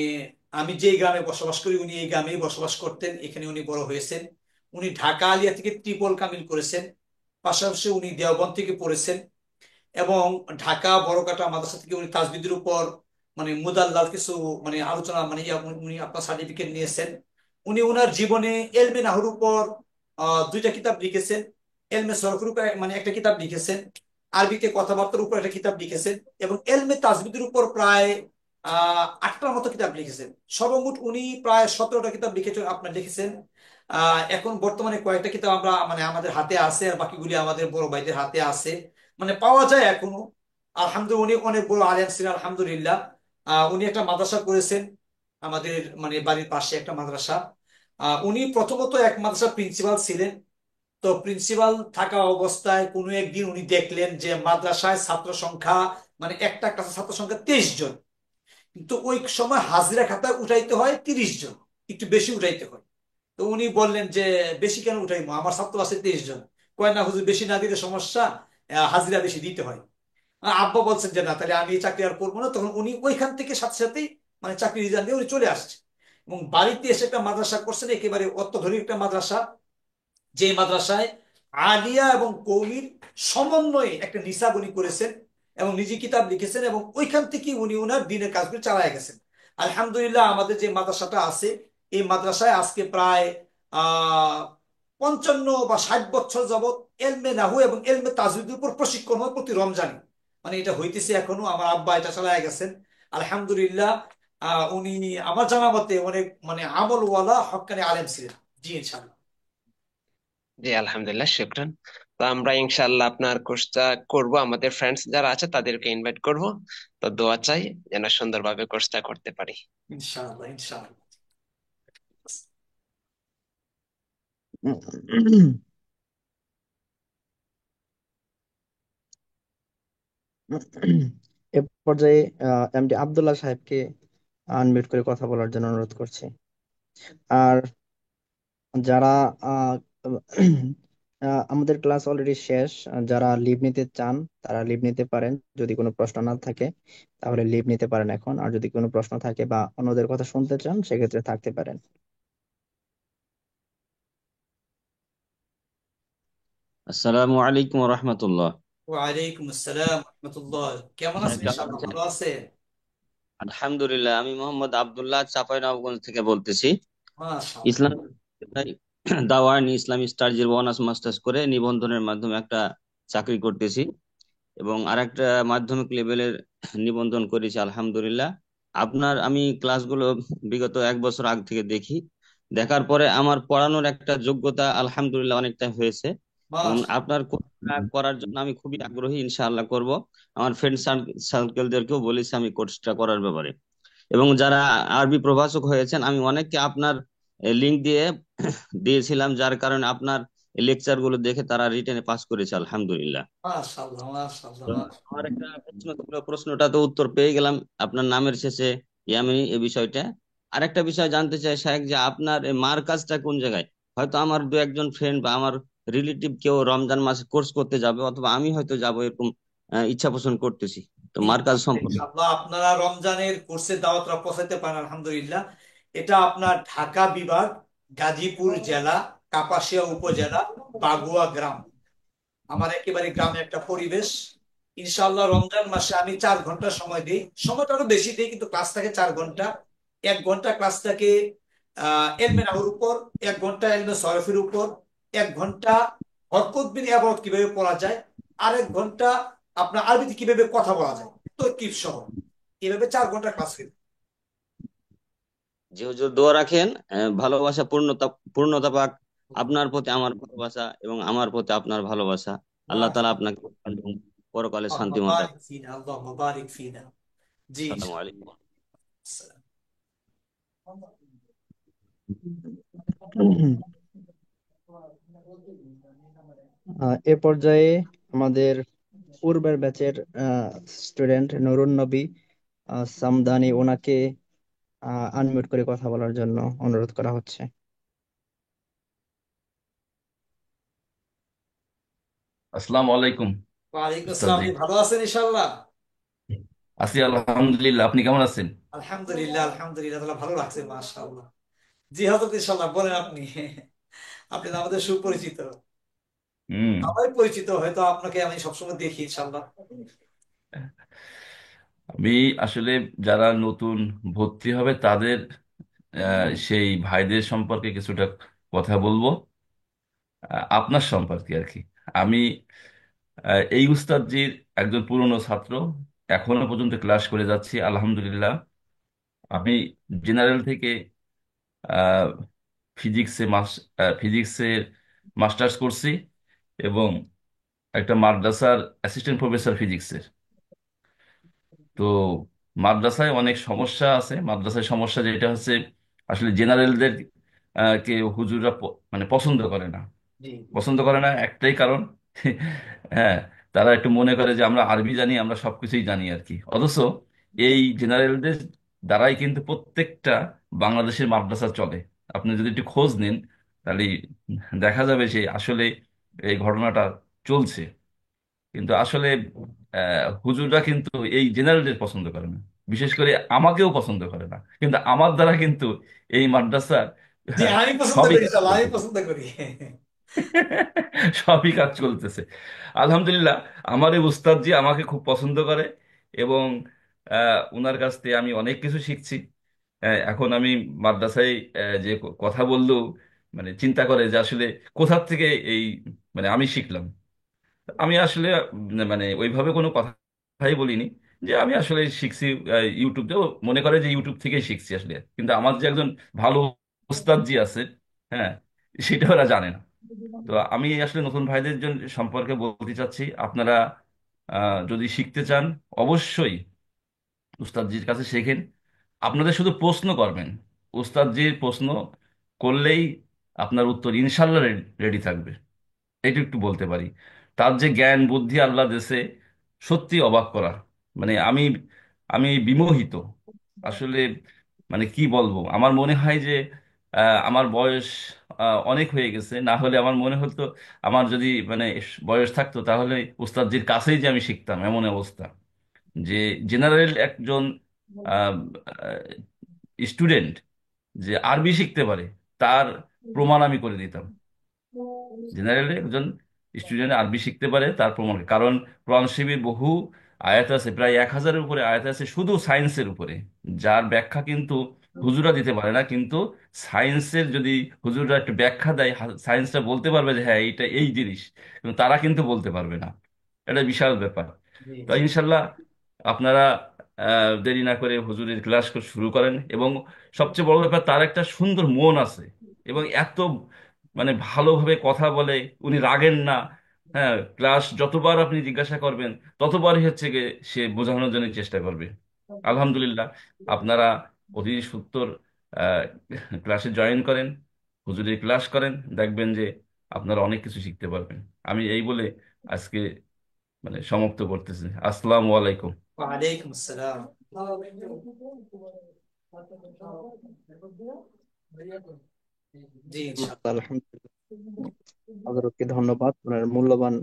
আমি যে গ্রামে বসবাস করি উনি এই গ্রামেই বসবাস করতেন, এখানে উনি বড় হয়েছেন। উনি ঢাকা আলিয়া থেকে ট্রিপল কামিল করেছেন। পাশাপাশি উনি দেওবন্দ থেকে পড়েছেন। এবং ঢাকা বড়কাটা মাদ্রাসা থেকে উনি তাজবিদের উপর মানে মুদাল্লাল কিছু মানে আলোচনা মানে উনি আপনার সার্টিফিকেট নিয়েছেন। উনি ওনার জীবনে এলমে নাহুর উপর 2টা কিতাব লিখেছেন। এলমে সরফের উপর মানে একটা কিতাব লিখেছেন। আরবিতে কথাবার্তার উপর একটা কিতাব লিখেছেন। এবং এলমে তাজবিদের উপর প্রায় 8টার মতো কিতাব লিখেছেন। সর্বমোট উনি প্রায় 17টা কিতাব লিখেছেন, আপনার লিখেছেন। এখন বর্তমানে কয়েকটা কিতাব আমরা মানে আমাদের হাতে আছে, আর বাকিগুলি আমাদের বড় ভাইদের হাতে আছে, মানে পাওয়া যায় এখনো। আলহামদুলিল্লাহ, উনি অনেক বড় আলেম ছিলেন আলহামদুলিল্লাহ। উনি একটা মাদ্রাসা করেছেন আমাদের মানে বাড়ির পাশে একটা মাদ্রাসা। উনি প্রথমত এক মাদ্রাসার প্রিন্সিপাল ছিলেন। তো প্রিন্সিপাল থাকা অবস্থায় কোনো একদিন উনি দেখলেন যে মাদ্রাসায় ছাত্র সংখ্যা মানে একটা ক্লাসের ছাত্র সংখ্যা 23 জন। কিন্তু ওই সময় হাজিরা খাতায় উঠাইতে হয় 30 জন, একটু বেশি উঠাইতে হয়। তো উনি বললেন যে বেশি কেন উঠাইবো, আমার ছাত্র আছে 23 জন। কয় না হুজুর, বেশি না দিলে সমস্যা, হাজিরা বেশি দিতে হয়। আব্বা বলছেন যে না, তাহলে আমি এই চাকরি আর করবো না। তখন উনি ওইখান থেকে সাথে সাথেই মানে চাকরি রিজাইন দিয়ে উনি চলে আসছে। এবং বাড়িতে এসে একটা মাদ্রাসা করছেন, একেবারে অত্যাধুনিক একটা মাদ্রাসা। যে মাদ্রাসায় আলিয়া এবং কৌমির সমন্বয়ে একটা নিসাব উনি করেছেন এবং নিজে কিতাব লিখেছেন। এবং ওইখান থেকে উনি ওনার দিনের কাজগুলো চালায় গেছেন। আলহামদুলিল্লাহ, আমাদের যে মাদ্রাসাটা আছে এই মাদ্রাসায় আজকে প্রায় আহ 55 বা 60 বছর যাবত এলমে নাহু এবং এলমে তাজউদের উপর প্রশিক্ষণ হয় প্রতি রমজানে। মানে এটা হইতেছে এখনো, আমার আব্বা এটা চালায় গেছেন আলহামদুলিল্লাহ। উনি আমার জানা মতে অনেক মানে আমলওয়ালা হক্কানি আলেম ছিলেন। জি, ইনশাআল্লাহ। জি, আলহামদুলিল্লাহ, শুকরান। তো আমরা ইনশাআল্লাহ আপনার কোর্সটা করব, আমাদের ফ্রেন্ডস যারা আছে তাদেরকে ইনভাইট করব। তো দোয়া চাই যেন সুন্দরভাবে কোর্সটা করতে পারি। ইনশাআল্লাহ ইনশাআল্লাহ। এ পর্যায়ে এমডি আব্দুল্লাহ সাহেবকে আনমিউট করে কথা বলার জন্য অনুরোধ করছি। আর যারা আহ, আমাদের ক্লাস অলরেডি শেষ, যারা লিভ নিতে চান তারা লিভ নিতে পারেন। যদি কোনো প্রশ্ন না থাকে তাহলে লিভ নিতে পারেন এখন, আর যদি কোনো প্রশ্ন থাকে বা অন্যদের কথা শুনতে চান সেক্ষেত্রে থাকতে পারেন। আসসালামু আলাইকুম রহমতুল্লাহ। ওয়ালাইকুম আসসালাম রহমতুল্লাহ। কেমন আছেন? ইনশাআল্লাহ ভালো আছে? আলহামদুলিল্লাহ, আমি মোহাম্মদ আব্দুল্লাহ চাঁপাইনবাবগঞ্জ থেকে বলতেছি। মাশাআল্লাহ। ইসলাম দাওয়ান ইসলামী স্টাডিজের অনার্স মাস্টার্স করে নিবন্ধনের মাধ্যমে একটা চাকরি করতেছি, এবং আরেকটা মাধ্যমিক লেভেলের নিবন্ধন করেছি আলহামদুলিল্লাহ। আপনার আমি ক্লাসগুলো বিগত 1 বছর আগ থেকে দেখি, দেখার পরে আমার পড়ানোর একটা যোগ্যতা আলহামদুলিল্লাহ অনেকটা হয়েছে, এবং আপনার কোর্সটা করার জন্য আমি খুবই আগ্রহী, ইনশাআল্লাহ করব। আমার ফ্রেন্ড সার্কেলদেরকেও বলেছি আমি কোর্সটা করার ব্যাপারে। এবং যারা আরবি প্রভাষক হয়েছেন আমি অনেককে আপনার লিংক দিয়ে দিয়েছিলাম, যার কারণে আপনার লেকচার গুলো দেখে তারা রিটেনে পাস করেছে আলহামদুলিল্লাহ। মাশাআল্লাহ। মাশাআল্লাহ। তো মাশাআল্লাহ। আমার একটা প্রশ্ন ছিল, প্রশ্নটা তো উত্তর পেয়ে গেলাম আপনার নামের শেষে ইয়ামিনী, এই বিষয়টা। আরেকটা বিষয় জানতে চাই শাহেখ, যে আপনার এই মার্কাজটা কোন জায়গায়? হয়তো আমার দু একজন ফ্রেন্ড বা আমার রিলেটিভ কেউ রমজান মাসে কোর্স করতে যাবে, অথবা আমি হয়তো যাব, এরকম ইচ্ছা পোষণ করতেছি। তো মার্কাজ ইনশাআল্লাহ। সম্পর্কে। ইনশাআল্লাহ আপনারা রমজানের কোর্সের দাওয়াতরা পৌঁছাতে পারেন আলহামদুলিল্লাহ। এটা আপনার ঢাকা বিভাগ, গাজীপুর জেলা, কাপাসিয়া উপজেলা, বাগুয়া গ্রাম। আমার একেবারে গ্রামে একটা পরিবেশ। ইনশাআল্লাহ রমজান মাসে আমি 4 ঘন্টা সময় দিই, সময়টা আরো বেশি দিই, কিন্তু ক্লাস থাকে 4 ঘন্টা। 1 ঘন্টা ক্লাস থাকে এলমে নাহুর উপর, 1 ঘন্টা এলমে সরফের উপর, 1 ঘন্টা হরকত বিন ইবাদত কিভাবে পড়া যায়, আর 1 ঘন্টা আপনার আরবিতে কিভাবে কথা বলা যায়, তরকিব সহ। এভাবে 4 ঘন্টা ক্লাস করি। জি হুজুর, দোয়া রাখেন ভালোবাসা পূর্ণতা পূর্ণতা পাক, আপনার প্রতি আমার ভালোবাসা এবং আমার প্রতি আপনার ভালোবাসা। আল্লাহ তাআলা আপনাকে পরকালে আল্লাহ শান্তিময় বারিক রাখুন। ফিনা, আল্লাহ বারিক ফিনা। জি আসসালামু আলাইকুম। এ পর্যায়ে আমাদের পূর্বের ব্যাচের স্টুডেন্ট নুরুন নবী সামদানি, ওনাকে আনমিউট করে কথা বলার জন্য অনুরোধ করা হচ্ছে। আসসালামু আলাইকুম ওয়ালাইকুম আসসালাম। উস্তাদজি। আপনি ভালো আছেন ইনশাআল্লাহ? আছি আলহামদুলিল্লাহ, আপনি কেমন আছেন? আলহামদুলিল্লাহ। আলহামদুলিল্লাহ, তাহলে ভালো লাগছে মাশাআল্লাহ। জি হযরত, ইনশাআল্লাহ বলেন আপনি। আপনি তো আমাদের সুপরিচিত, হুম। সবাই পরিচিত, হয়তো আপনাকে আমি সবসময় দেখি ইনশাআল্লাহ। আমি আসলে যারা নতুন ভর্তি হবে তাদের সেই ভাইদের সম্পর্কে কিছুটা কথা বলবো, আপনার সম্পর্কে আর কি। আমি এই উস্তাদজির একজন পুরনো ছাত্র, এখনো পর্যন্ত ক্লাস করে যাচ্ছি আলহামদুলিল্লাহ। আমি জেনারেল থেকে ফিজিক্সে ফিজিক্সের মাস্টার্স করছি, এবং একটা মাদ্রাসার অ্যাসিস্ট্যান্ট প্রফেসর ফিজিক্সের। তো মাদ্রাসায় অনেক সমস্যা আছে। মাদ্রাসায় সমস্যা যেটা হচ্ছে, আসলে জেনারেলদের কে হুজুররা মানে পছন্দ করে না। জি। পছন্দ করে না একটাই কারণ, হ্যাঁ, তারা একটু মনে করে যে আমরা আরবি জানি, আমরা সবকিছুই জানি আর কি। অথচ এই জেনারেলদের দ্বারাই কিন্তু প্রত্যেকটা বাংলাদেশের মাদ্রাসা চলে। আপনি যদি একটু খোঁজ নিন, তাহলে দেখা যাবে যে আসলে এই ঘটনাটা চলছে। কিন্তু আসলে হুজুররা কিন্তু এই জেনারেলদের পছন্দ করে না, বিশেষ করে আমাকেও পছন্দ করে না, কিন্তু আমার দ্বারা কিন্তু এই মাদ্রাসার জি, আমি পছন্দ সবই করি কাজ ইনশাআল্লাহ, আমি চলতেছে। পছন্দ করি। সবই কাজ চলতেছে আলহামদুলিল্লাহ। আমার এই উস্তাদজি আমাকে খুব পছন্দ করে, এবং ওনার কাছ থেকে আমি অনেক কিছু শিখছি। এখন আমি মাদ্রাসায় যে কথা বললেও মানে চিন্তা করে যে আসলে কোথা থেকে এই মানে আমি শিখলাম। আমি আসলে মানে ওইভাবে কোনো কথাই বলিনি, যে আমি আসলে শিখছি ইউটিউবেও, মনে করে যে ইউটিউব থেকেই শিখছি আসলে। কিন্তু আমার যে একজন ভালো উস্তাদ জি আছে, হ্যাঁ, সেটা ওরা জানে না। তো আমি আসলে নতুন ভাইদের জন্য সম্পর্কে বলতে চাচ্ছি, আপনারা যদি শিখতে চান অবশ্যই উস্তাদজির কাছে শেখেন। আপনাদের শুধু প্রশ্ন করবেন, উস্তাদজির প্রশ্ন করলেই আপনার উত্তর ইনশাল্লাহ রেডি থাকবে। এটা একটু বলতে পারি। তার যে জ্ঞান বুদ্ধি আল্লাহ দেশে, সত্যি অবাক করা। মানে আমি আমি বিমোহিত আসলে। মানে কি বলবো, আমার মনে হয় যে আমার বয়স অনেক হয়ে গেছে। না হলে আমার মনে হতো, আমার যদি মানে বয়স থাকতো, তাহলে উস্তাদজির কাছেই যে আমি শিখতাম, এমন অবস্থা। যে জেনারেল একজন স্টুডেন্ট যে আরবি শিখতে পারে, তার প্রমাণ আমি করে দিতাম। জেনারেলি একজন স্টুডেন্ট আরবি শিখতে পারে তার প্রমাণ, কারণ কোরআন শরীফের বহু আয়াত আছে, প্রায় 1000-এর উপরে আয়াত আছে শুধু সায়েন্সের উপরে, যার ব্যাখ্যা কিন্তু হুজুরা দিতে পারে না। কিন্তু সায়েন্সের যদি হুজুররা একটা ব্যাখ্যা দেয়, সায়েন্সটা বলতে পারবে যে হ্যাঁ এইটা এই জিনিস, কিন্তু তারা কিন্তু বলতে পারবে না। এটা বিশাল ব্যাপার। জি তো জি। ইনশাল্লাহ আপনারা দেরি না করে হুজুরের ক্লাস শুরু করেন। এবং সবচেয়ে বড় ব্যাপার, তার একটা সুন্দর মন আছে এবং এত মানে ভালোভাবে কথা বলে, উনি রাগেন না। হ্যাঁ, ক্লাস যতবার আপনি জিজ্ঞাসা করবেন ততবারই হচ্ছে গিয়ে সে বোঝানোর জন্য চেষ্টা করবে। আলহামদুলিল্লাহ, আপনারা অতি সত্তর ক্লাসে জয়েন করেন, হুজুরের ক্লাস করেন, দেখবেন যে আপনারা অনেক কিছু শিখতে পারবেন। আমি এই বলে আজকে মানে সমাপ্ত করতেছি। আসসালামু আলাইকুম। ওয়ালাইকুম আসসালাম। জি ইনশাআল্লাহ। আলহামদুলিল্লাহ, হযরতকে ধন্যবাদ ওনার মূল্যবান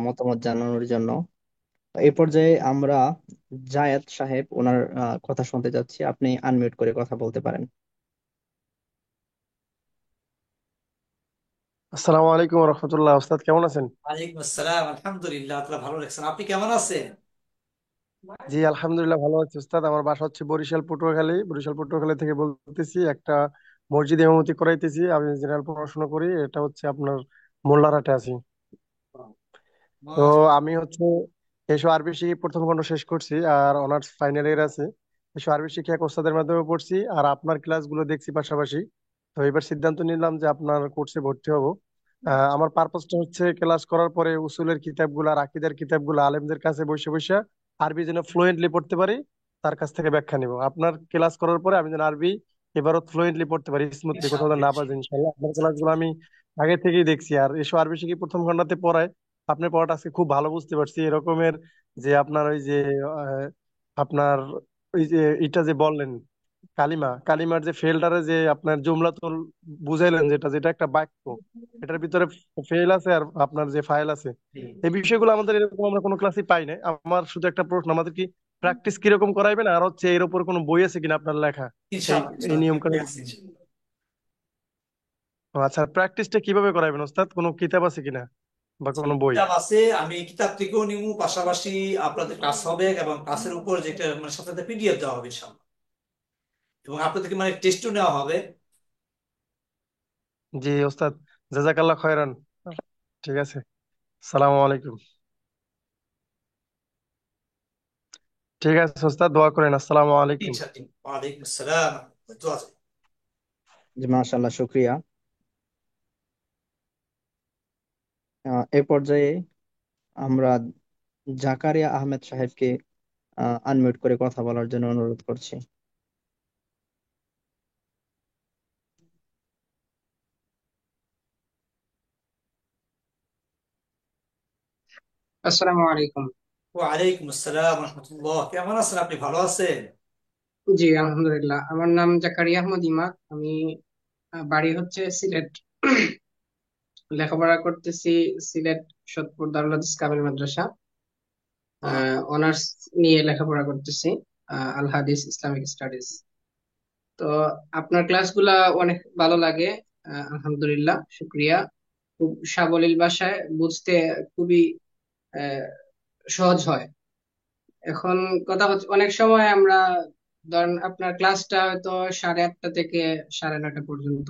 মতামত জানানোর জন্য। এই পর্যায়ে আমরা জায়েদ সাহেব ওনার কথা শুনতে যাচ্ছি। আপনি আনমিউট করে কথা বলতে পারেন। আসসালামু আলাইকুম রহমতুল্লাহ। ওস্তাদ কেমন আছেন? ওয়ালাইকুম আসসালাম, আলহামদুলিল্লাহ, আপনারা ভালো রাখছেন। আপনি কেমন আছেন? জি আলহামদুলিল্লাহ ভালো আছি ওস্তাদ। আমার বাসা হচ্ছে বরিশাল পটুয়াখালী। বরিশাল পটুয়াখালী থেকে বলতেছি। একটা মসজিদে ইমামতি করাইতেছি। আমি জেনারেল পড়াশোনা করি। এটা হচ্ছে আপনার মোল্লারহাটে আছি। তো আমি হচ্ছে এসো আরবি শিখে প্রথম খণ্ড শেষ করছি, আর অনার্স ফাইনাল ইয়ার আছে। এসো আরবি শিখে এক ওস্তাদের মাধ্যমে পড়ছি, আর আপনার ক্লাসগুলো দেখছি পাশাপাশি। তো এবার সিদ্ধান্ত নিলাম যে আপনার কোর্সে ভর্তি হব। আমার পারপোজটা হচ্ছে ক্লাস করার পরে উসুলের কিতাবগুলো আর আকীদার কিতাবগুলো আলেমদের কাছে বসে বসে আরবি যেন ফ্লুয়েন্টলি পড়তে পারি, তার কাছ থেকে ব্যাখ্যা নিব। আপনার ক্লাস করার পরে আমি যেন আরবি এবারও ফ্লুয়েন্টলি পড়তে পারি, স্মুথলি, কোথাও যেন ইনশাআল্লাহ না বাজে ইনশাআল্লাহ। ইনশাল্লাহ। আপনার ক্লাসগুলো আমি আগে থেকেই দেখছি, আর এসো আরবি শিখে প্রথম খণ্ডাতে পড়ায় আপনার পড়াটা আজকে খুব ভালো বুঝতে পারছি। এরকমের যে আপনার ওই যে আহ, আপনার ওই যে এটা যে বললেন কালিমার যে ফেলটারে যে আপনার জুমলাতুল বুঝাইলেন, যেটা যেটা একটা বাক্য, এটার ভিতরে ফেল আছে আর আপনার যে ফাইল আছে, জি এই বিষয়গুলো আমাদের এরকম আমরা কোনো ক্লাসে পাই না। আমার শুধু একটা প্রশ্ন, আমাদের কি প্র্যাকটিস কিরকম করাইবেন, আর হচ্ছে এর উপর কোনো বই আছে কিনা আপনার লেখা এই ইনশাআল্লাহ এই ইনশাআল্লাহ, নিয়ম ঠিক কানুন? আছে ইনশাআল্লাহ। আচ্ছা, প্র্যাকটিসটা কিভাবে করাইবেন ওস্তাদ? কোনো কিতাব আছে কিনা বা জি, কোনো বই? কিতাব আছে, আমি কিতাব থেকেও নিবো, পাশাপাশি আপনাদের ক্লাস হবে এবং ক্লাসের উপর যেটা মানে সাথে সাথে পিডিএফ দেওয়া হবে ইনশাআল্লাহ, এবং আপনাদেরকে মানে টেস্টও নেওয়া হবে। জি ওস্তাদ, জাজাকাল্লাহ খয়রান। ঠিক আছে, সালামু আলাইকুম। ঠিক আছে ওস্তাদ, দোয়া করেন। আসসালামু আলাইকুম। ইনশাআল্লাহ। ওয়ালাইকুম আসসালাম। দোয়া চাই। জি, মাশাআল্লাহ, শুক্রিয়া। এই পর্যায়ে আমরা জাকারিয়া আহমেদ সাহেবকে আনমিউট করে কথা বলার জন্য অনুরোধ করছি। আসসালামু আলাইকুম। ওয়ালাইকুম আসসালাম রহমতুল্লাহ, কেমন আছেন আপনি? ভালো আছেন? জি আলহামদুলিল্লাহ, আমার নাম জাকারিয়া আহমদ ইমাদ। আমি বাড়ি হচ্ছে সিলেট। লেখাপড়া করতেছি সিলেট সৎপুর দারুল হাদিস কামিল মাদ্রাসা। অনার্স নিয়ে লেখাপড়া করতেছি, আল হাদিস ইসলামিক স্টাডিজ। তো আপনার ক্লাসগুলা অনেক ভালো লাগে, আলহামদুলিল্লাহ, শুক্রিয়া। খুব সাবলীল ভাষায় বুঝতে খুবই আহ, সহজ হয়। এখন কথা হচ্ছে, অনেক সময় আমরা ধরেন আপনার ক্লাসটা হয়তো 8:30 থেকে 9:30 পর্যন্ত।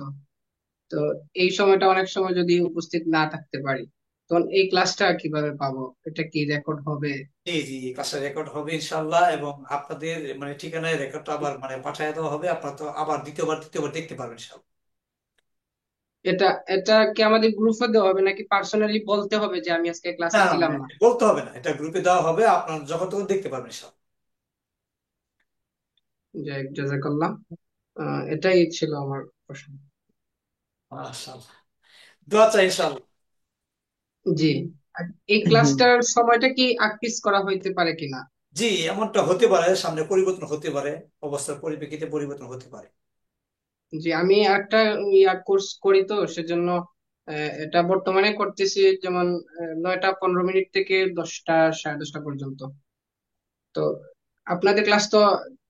তো এই সময়টা অনেক সময় যদি উপস্থিত না থাকতে পারি, তখন এই ক্লাসটা কিভাবে পাবো? এটা কি রেকর্ড হবে? জি জি, ক্লাসের রেকর্ড হবে ইনশাআল্লাহ, এবং আপনাদের মানে ঠিকানায় রেকর্ডটা আবার মানে পাঠিয়ে দেওয়া হবে। আপনারা তো আবার দ্বিতীয়বার দেখতে পারবেন ইনশাআল্লাহ। এটা এটা কি আমাদের গ্রুপে দেওয়া হবে, নাকি পার্সোনালি বলতে হবে যে আমি আজকে না ক্লাসে না, ছিলাম না? বলতে হবে না, এটা গ্রুপে দেওয়া হবে, আপনার যখন তখন দেখতে পারবেন ইনশাআল্লাহ। জাযাকাল্লাহ। এটাই ছিল আমার প্রশ্ন। মাশাআল্লাহ, দোয়া চাই ইনশাআল্লাহ। জি। আর এই ক্লাসটার সময়টা কি আক্টিস করা হইতে পারে কিনা? জি, এমনটা হতে পারে, সামনে পরিবর্তন হতে পারে, অবস্থার পরিপ্রেক্ষিতে পরিবর্তন হতে পারে। জি, আমি একটা কোর্স করি, তো সেজন্য এটা বর্তমানে করতেছি, যেমন 9টা 15 মিনিট থেকে 10টা 10:30 পর্যন্ত। তো আপনাদের ক্লাস তো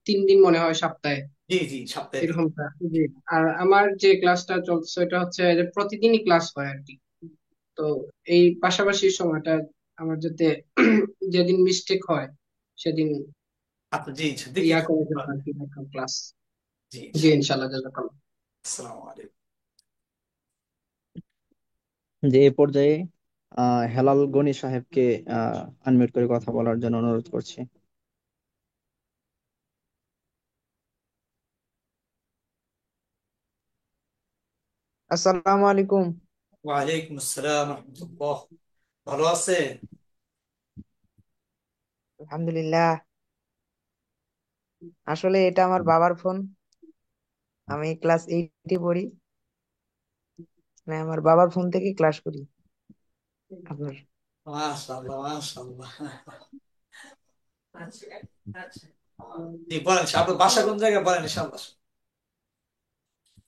3 দিন মনে হয় সপ্তাহে, জি জি, সপ্তাহে 3 দিন। এরকমটা। জি। আর আমার যে ক্লাসটা চলছে এটা হচ্ছে যে প্রতিদিনই ক্লাস হয় আর কি। তো এই পাশাপাশি সময়টা আমার যাতে যেদিন মিস্টেক হয় সেদিন আচ্ছা জি দেখি ইয়া করে দেবো আর কি ক্লাস। জি জি ইনশাআল্লাহ। ইনশাল্লাহ, জাজাকাল্লাহ। আসসালামু আলাইকুম। যে এ পর্যায়ে হেলাল গনি সাহেবকে আনমিউট করে কথা বলার জন্য অনুরোধ করছি। আসসালামু আলাইকুম। ওয়ালাইকুম আসসালাম রহমতুল্লাহ। ভালো আছেন? আলহামদুলিল্লাহ। আসলে এটা আমার বাবার ফোন, আমি ক্লাস 8-এ পড়ি, মানে আমার বাবার ফোন থেকে ক্লাস করি আপনার। মাশাআল্লাহ মাশাআল্লাহ। জি বলেন, আপনার বাসা কোন জায়গায় বলেন ইনশাআল্লাহ।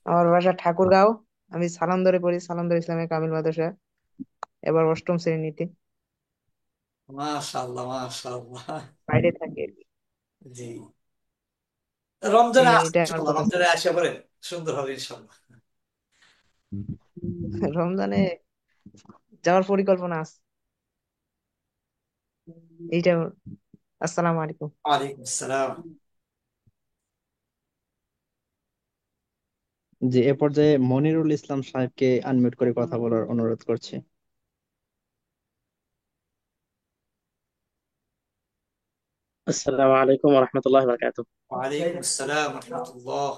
আমার বাসা ঠাকুরগাঁও, আমি সালামদরে পড়ি, সালামদর ইসলামিক কামিল মাদ্রাসা, এবার 8ম শ্রেণীতে মাশাআল্লাহ মাশাআল্লাহ। বাইরে থাকি আর কি। জি রমজানে আসেন এটা আমার ইনশাআল্লাহ, কথা ছিল। রমজানে আসা পরে সুন্দর হবে ইনশাআল্লাহ। রমজানে যাওয়ার পরিকল্পনা আছে এইটা। আসসালামু আলাইকুম। ওয়ালাইকুম আসসালাম। যে এ পর্যায়ে মনিরুল ইসলাম সাহেবকে আনমিউট করে কথা বলার অনুরোধ করছি। আসসালামু আলাইকুম রহমতুল্লাহ বারকাতুহ। ওয়ালাইকুম আসসালাম রহমতুল্লাহ।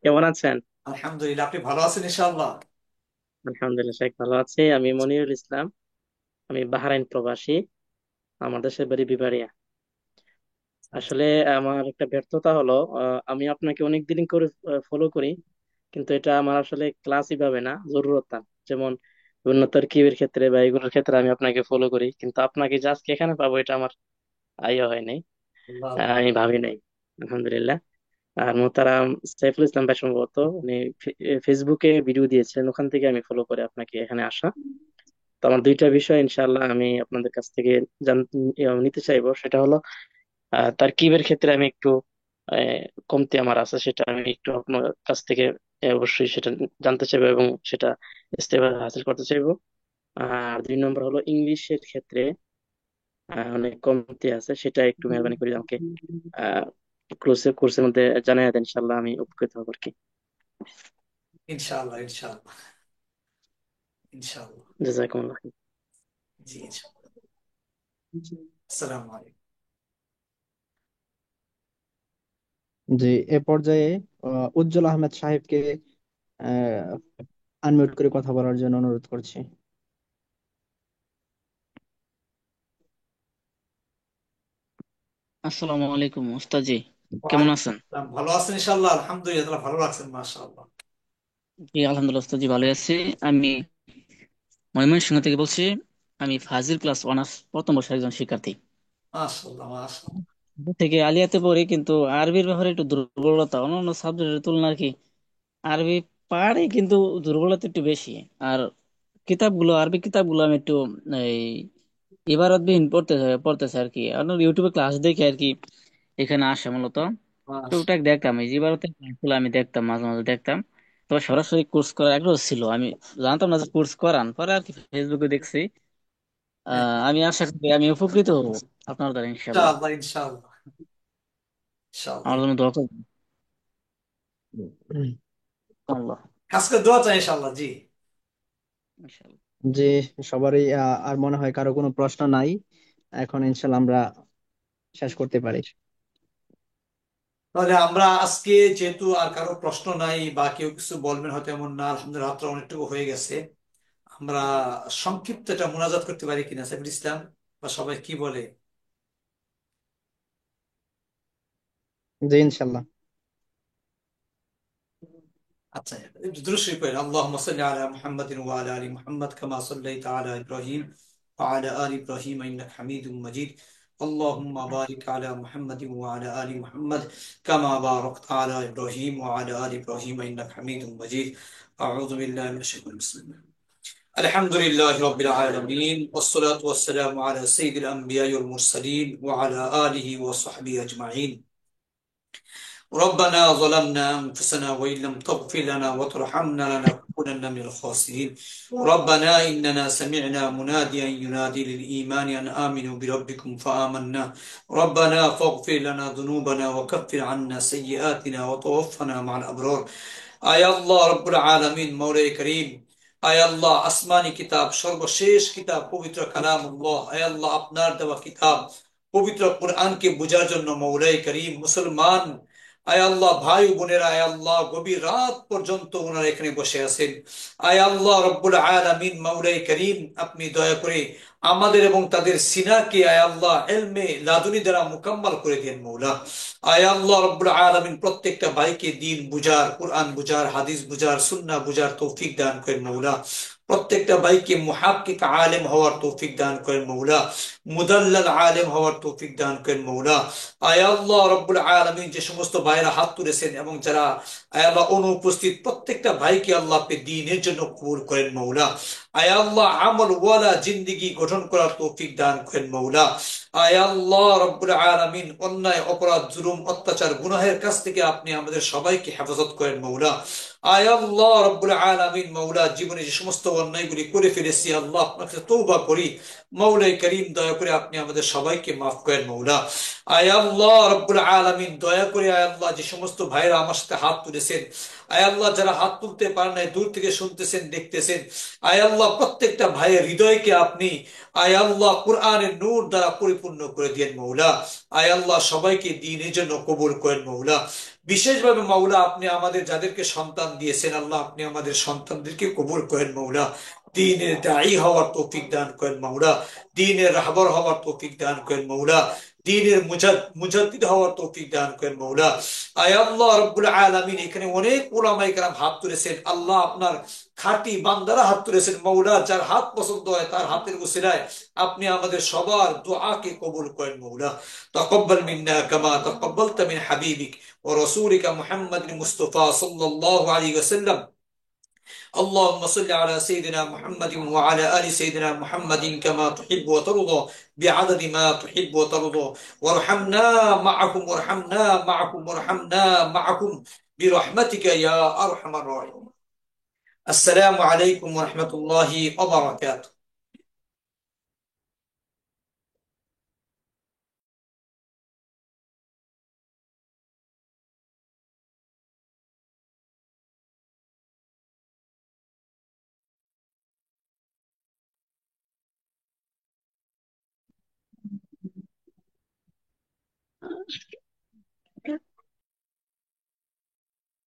কেমন আছেন? আলহামদুলিল্লাহ, আপনি ভালো আছেন ইনশাআল্লাহ? আলহামদুলিল্লাহ শেখ ভালো আছি। আমি মনিরুল ইসলাম, আমি বাহরাইন প্রবাসী, আমার দেশের বাড়ি বিবাড়িয়া। আসলে আমার একটা ব্যর্থতা হলো, আমি আপনাকে অনেক দিন করে ফলো করি, কিন্তু এটা আমার আসলে ক্লাসই ভাবে না জরুরত না। যেমন বিভিন্ন তরকিবের ক্ষেত্রে বা এগুলোর ক্ষেত্রে আমি আপনাকে ফলো করি, কিন্তু আপনাকে যে আজকে এখানে পাবো এটা আমার আইডিয়া হয় নাই, আল্লাহ। আমি ভাবি নাই। আলহামদুলিল্লাহ। আর মোহতারাম সাইফুল ইসলাম ভাই সম্ভবত উনি ফেসবুকে ভিডিও দিয়েছেন, ওখান থেকে আমি ফলো করে আপনাকে এখানে আসা। তো আমার দুইটা বিষয় ইনশাআল্লাহ আমি আপনাদের কাছ থেকে নিতে চাইবো। সেটা হলো তারকিবের ক্ষেত্রে আমি একটু আহ, কমতি আমার আছে, সেটা আমি একটু আপনার কাছ থেকে অবশ্যই সেটা জানতে চাইবো এবং সেটা ইস্তেফাদা হাসিল করতে চাইবো। আর 2 নম্বর হলো ইংলিশের ক্ষেত্রে অনেক কমতি আছে, সেটা একটু মেহরবানি করে আমাকে আহ কোর্সের মধ্যে জানাই দেন, ইনশাআল্লাহ আমি উপকৃত হবো আর কি। ইনশাআল্লাহ ইনশাআল্লাহ ইনশাআল্লাহ। জাজাকুমুল্লাহ। জি ইনশাআল্লাহ। আসসালামু আলাইকুম। যে এ পর্যায়ে উজ্জ্বল আহমেদ সাহেবকে আনমিউট করে কথা বলার জন্য অনুরোধ করছি। আসসালামু আলাইকুম ওস্তাদজি, কেমন ওয়ালাইকুম আছেন? আসসালাম। ভালো আছেন ইনশাআল্লাহ? আলহামদুলিল্লাহ, ভালো লাগছেন মাশাআল্লাহ। জি আলহামদুলিল্লাহ ওস্তাদজি, ভালো আছি। আমি ময়মনসিংহ থেকে বলছি। আমি ফাজিল ক্লাস অনার্স প্রথম বর্ষের একজন শিক্ষার্থী। মাশাআল্লাহ মাশাআল্লাহ। থেকে আলিয়াতে পড়ি, কিন্তু আরবির ব্যাপারে একটু দুর্বলতা, অন্যান্য সাবজেক্টের তুলনায় আর কি। আরবি পারি কিন্তু দুর্বলতা একটু বেশি। আর আরবি কিতাবগুলো আমি একটু এই ইবারতবিহীন পড়তেছে আর কি। আপনার ইউটিউবে ক্লাস দেখে আর কি এখানে আসে মূলত। টুকটাক দেখতাম, এই জিবারতের ক্লাসগুলো আমি দেখতাম, মাঝে মাঝে দেখতাম। তবে সরাসরি কোর্স করার আগ্রহ ছিল, আমি জানতাম না যে কোর্স করান, পরে আর কি ফেসবুকে দেখছি। আমি আশা করি আমি উপকৃত হবো আপনার দ্বারা ইনশাল্লাহ। ইনশাআল্লাহ ইনশাআল্লাহ ইনশাআল্লাহ। আমার জন্য দোয়া করবেন। আল্লাহ কাজ করে দোয়া চাই ইনশাআল্লাহ। জি ইনশাল্লাহ। যে সবারই আর মনে হয় কারো কোনো প্রশ্ন নাই, এখন ইনশাল্লাহ আমরা শেষ করতে পারি। তাহলে আমরা আজকে, যেহেতু আর কারো প্রশ্ন নাই বা কেউ কিছু বলবেন হয়তো এমন না, আলহামদুলিল্লাহ রাতটা অনেকটুকু হয়ে গেছে, আমরা সংক্ষিপ্ত একটা মোনাজাত করতে পারি কিনা সাইফুল ইসলাম, বা সবাই কি বলে? জি ইনশাল্লাহ। আচ্ছা দ্রুত শুরু করেন। আল্লাহুম্মা সাল্লি আলা মুহাম্মাদিন ওয়া আলা আলি মুহাম্মাদ কামা সাল্লাইতা আলা ইব্রাহিম ওয়া আলা আলি ইব্রাহিম ইন্নাকা হামিদুম মাজিদ। اللهم بارك على محمد وعلى آل محمد كما باركت على إبراهيم وعلى آل إبراهيم إنك حميد مجيد. أعوذ بالله من الشيطان بسم الله الحمد لله رب العالمين والصلاة والسلام على سيد الأنبياء والمرسلين وعلى آله وصحبه أجمعين. ربنا ظلمنا أنفسنا وإن لم تغفر لنا وترحمنا لنكونن من الخاسرين. ربنا إننا سمعنا مناديا ينادي للإيمان أن آمنوا بربكم فآمنا. ربنا فاغفر لنا ذنوبنا وكفر عنا سيئاتنا وتوفنا مع الأبرار. আয় আল্লাহ রব্বুল আলামিন, মওলাই করিম, আয় আল্লাহ আসমানি কিতাব, সর্বশেষ কিতাব পবিত্র কালামুল্লাহ, আয় আল্লাহ আপনার দেওয়া কিতাব পবিত্র কোরআনকে বোঝার জন্য মওলাই করিম মুসলমান আয় আল্লাহ ভাই ও বোনেরা, আয় আল্লাহ গভীর রাত পর্যন্ত ওনারা এখানে বসে আছেন। আয় আল্লাহ রব্বুল আলামিন, মওলাই করিম, আপনি দয়া করে আমাদের এবং তাদের সিনাকে আয় আল্লাহ ইলমে লাদুনি দ্বারা মুকাম্মাল করে দেন মৌলা। আয় আল্লাহ রব্বুল আলামিন, প্রত্যেকটা ভাইকে দিন বুঝার, কোরআন বুঝার, হাদিস বুঝার, সুন্নাহ বুঝার তৌফিক দান করেন মৌলা। প্রত্যেকটা ভাইকে মুহাক্কিক আলেম হওয়ার তৌফিক দান করেন মৌলা, মুদাল্লাল আলেম হওয়ার তৌফিক দান করেন মৌলা। আয় আল্লাহ রব্বুল আলামিন, যে সমস্ত ভাইরা হাত তুলেছেন এবং যারা আয় আল্লাহ অনুপস্থিত, প্রত্যেকটা ভাইকে আল্লাহ আপনি দ্বীনের জন্য কবুল করেন মৌলা। আয় আল্লাহ আমল ওয়ালা জিন্দেগি গঠন করার তৌফিক দান করেন মৌলা। আয় আল্লাহ রব্বুল আলামিন, অন্যায়, অপরাধ, জুলুম, অত্যাচার, গুনাহের কাছ থেকে আপনি আমাদের সবাইকে হেফাজত করেন মৌলা। আয় আল্লাহ রব্বুল আলামিন, মৌলা, জীবনে যে সমস্ত অন্যায়গুলি করে ফেলেছি আল্লাহ আপনার কাছে তওবা করি, মৌলাই করিম দয়া করে আপনি আমাদের সবাইকে মাফ করেন মৌলা। আয় আল্লাহ রব্বুল আলামিন, দয়া করে আয় আল্লাহ যে সমস্ত ভাইরা আমার সাথে হাত তুলেছেন, আয় আল্লাহ যারা হাত তুলতে পারেন নাই, দূর থেকে শুনতেছেন, দেখতেছেন, আয় আল্লাহ প্রত্যেকটা ভাইয়ের হৃদয়কে আপনি আয় আল্লাহ কোরআনের নূর দ্বারা পরিপূর্ণ করে দিয়েন মৌলা। আয় আল্লাহ সবাইকে দ্বীনের জন্য কবুল করেন মৌলা। বিশেষভাবে মৌলা, আপনি আমাদের যাদেরকে সন্তান দিয়েছেন আল্লাহ, আপনি আমাদের সন্তানদেরকে কবুল করেন মৌলা। দ্বীনের দায়ী হওয়ার তৌফিক দান করেন মৌলা, দ্বীনের রাহবার হওয়ার তৌফিক দান করেন মৌলা, দ্বীনের মুজাদ্দিদ হওয়ার তৌফিক দান করেন মৌলা। আয় আল্লাহ রব্বুল আলামিন, এখানে অনেক উলামায়ে কেরাম হাত তুলেছেন আল্লাহ, আপনার খাঁটি বান্দারা হাত তুলেছেন মৌলা। যার হাত পছন্দ হয় তার হাতের উসিলায় আপনি আমাদের সবার দোয়াকে কবুল করেন মৌলা। তাকাব্বাল মিন্না কামা তাকাব্বালতা মিন হাবিবিক ওয়া রাসূলিকা মুহাম্মাদিন মুস্তাফা সাল্লাল্লাহু আলাইহি ওয়াসাল্লাম। اللهم صل على سيدنا محمد وعلى آل سيدنا محمد كما تحب وترضى بعدد ما تحب وترضى، وارحمنا معكم وارحمنا معكم وارحمنا معكم برحمتك يا أرحم الراحمين. السلام عليكم ورحمة الله وبركاته.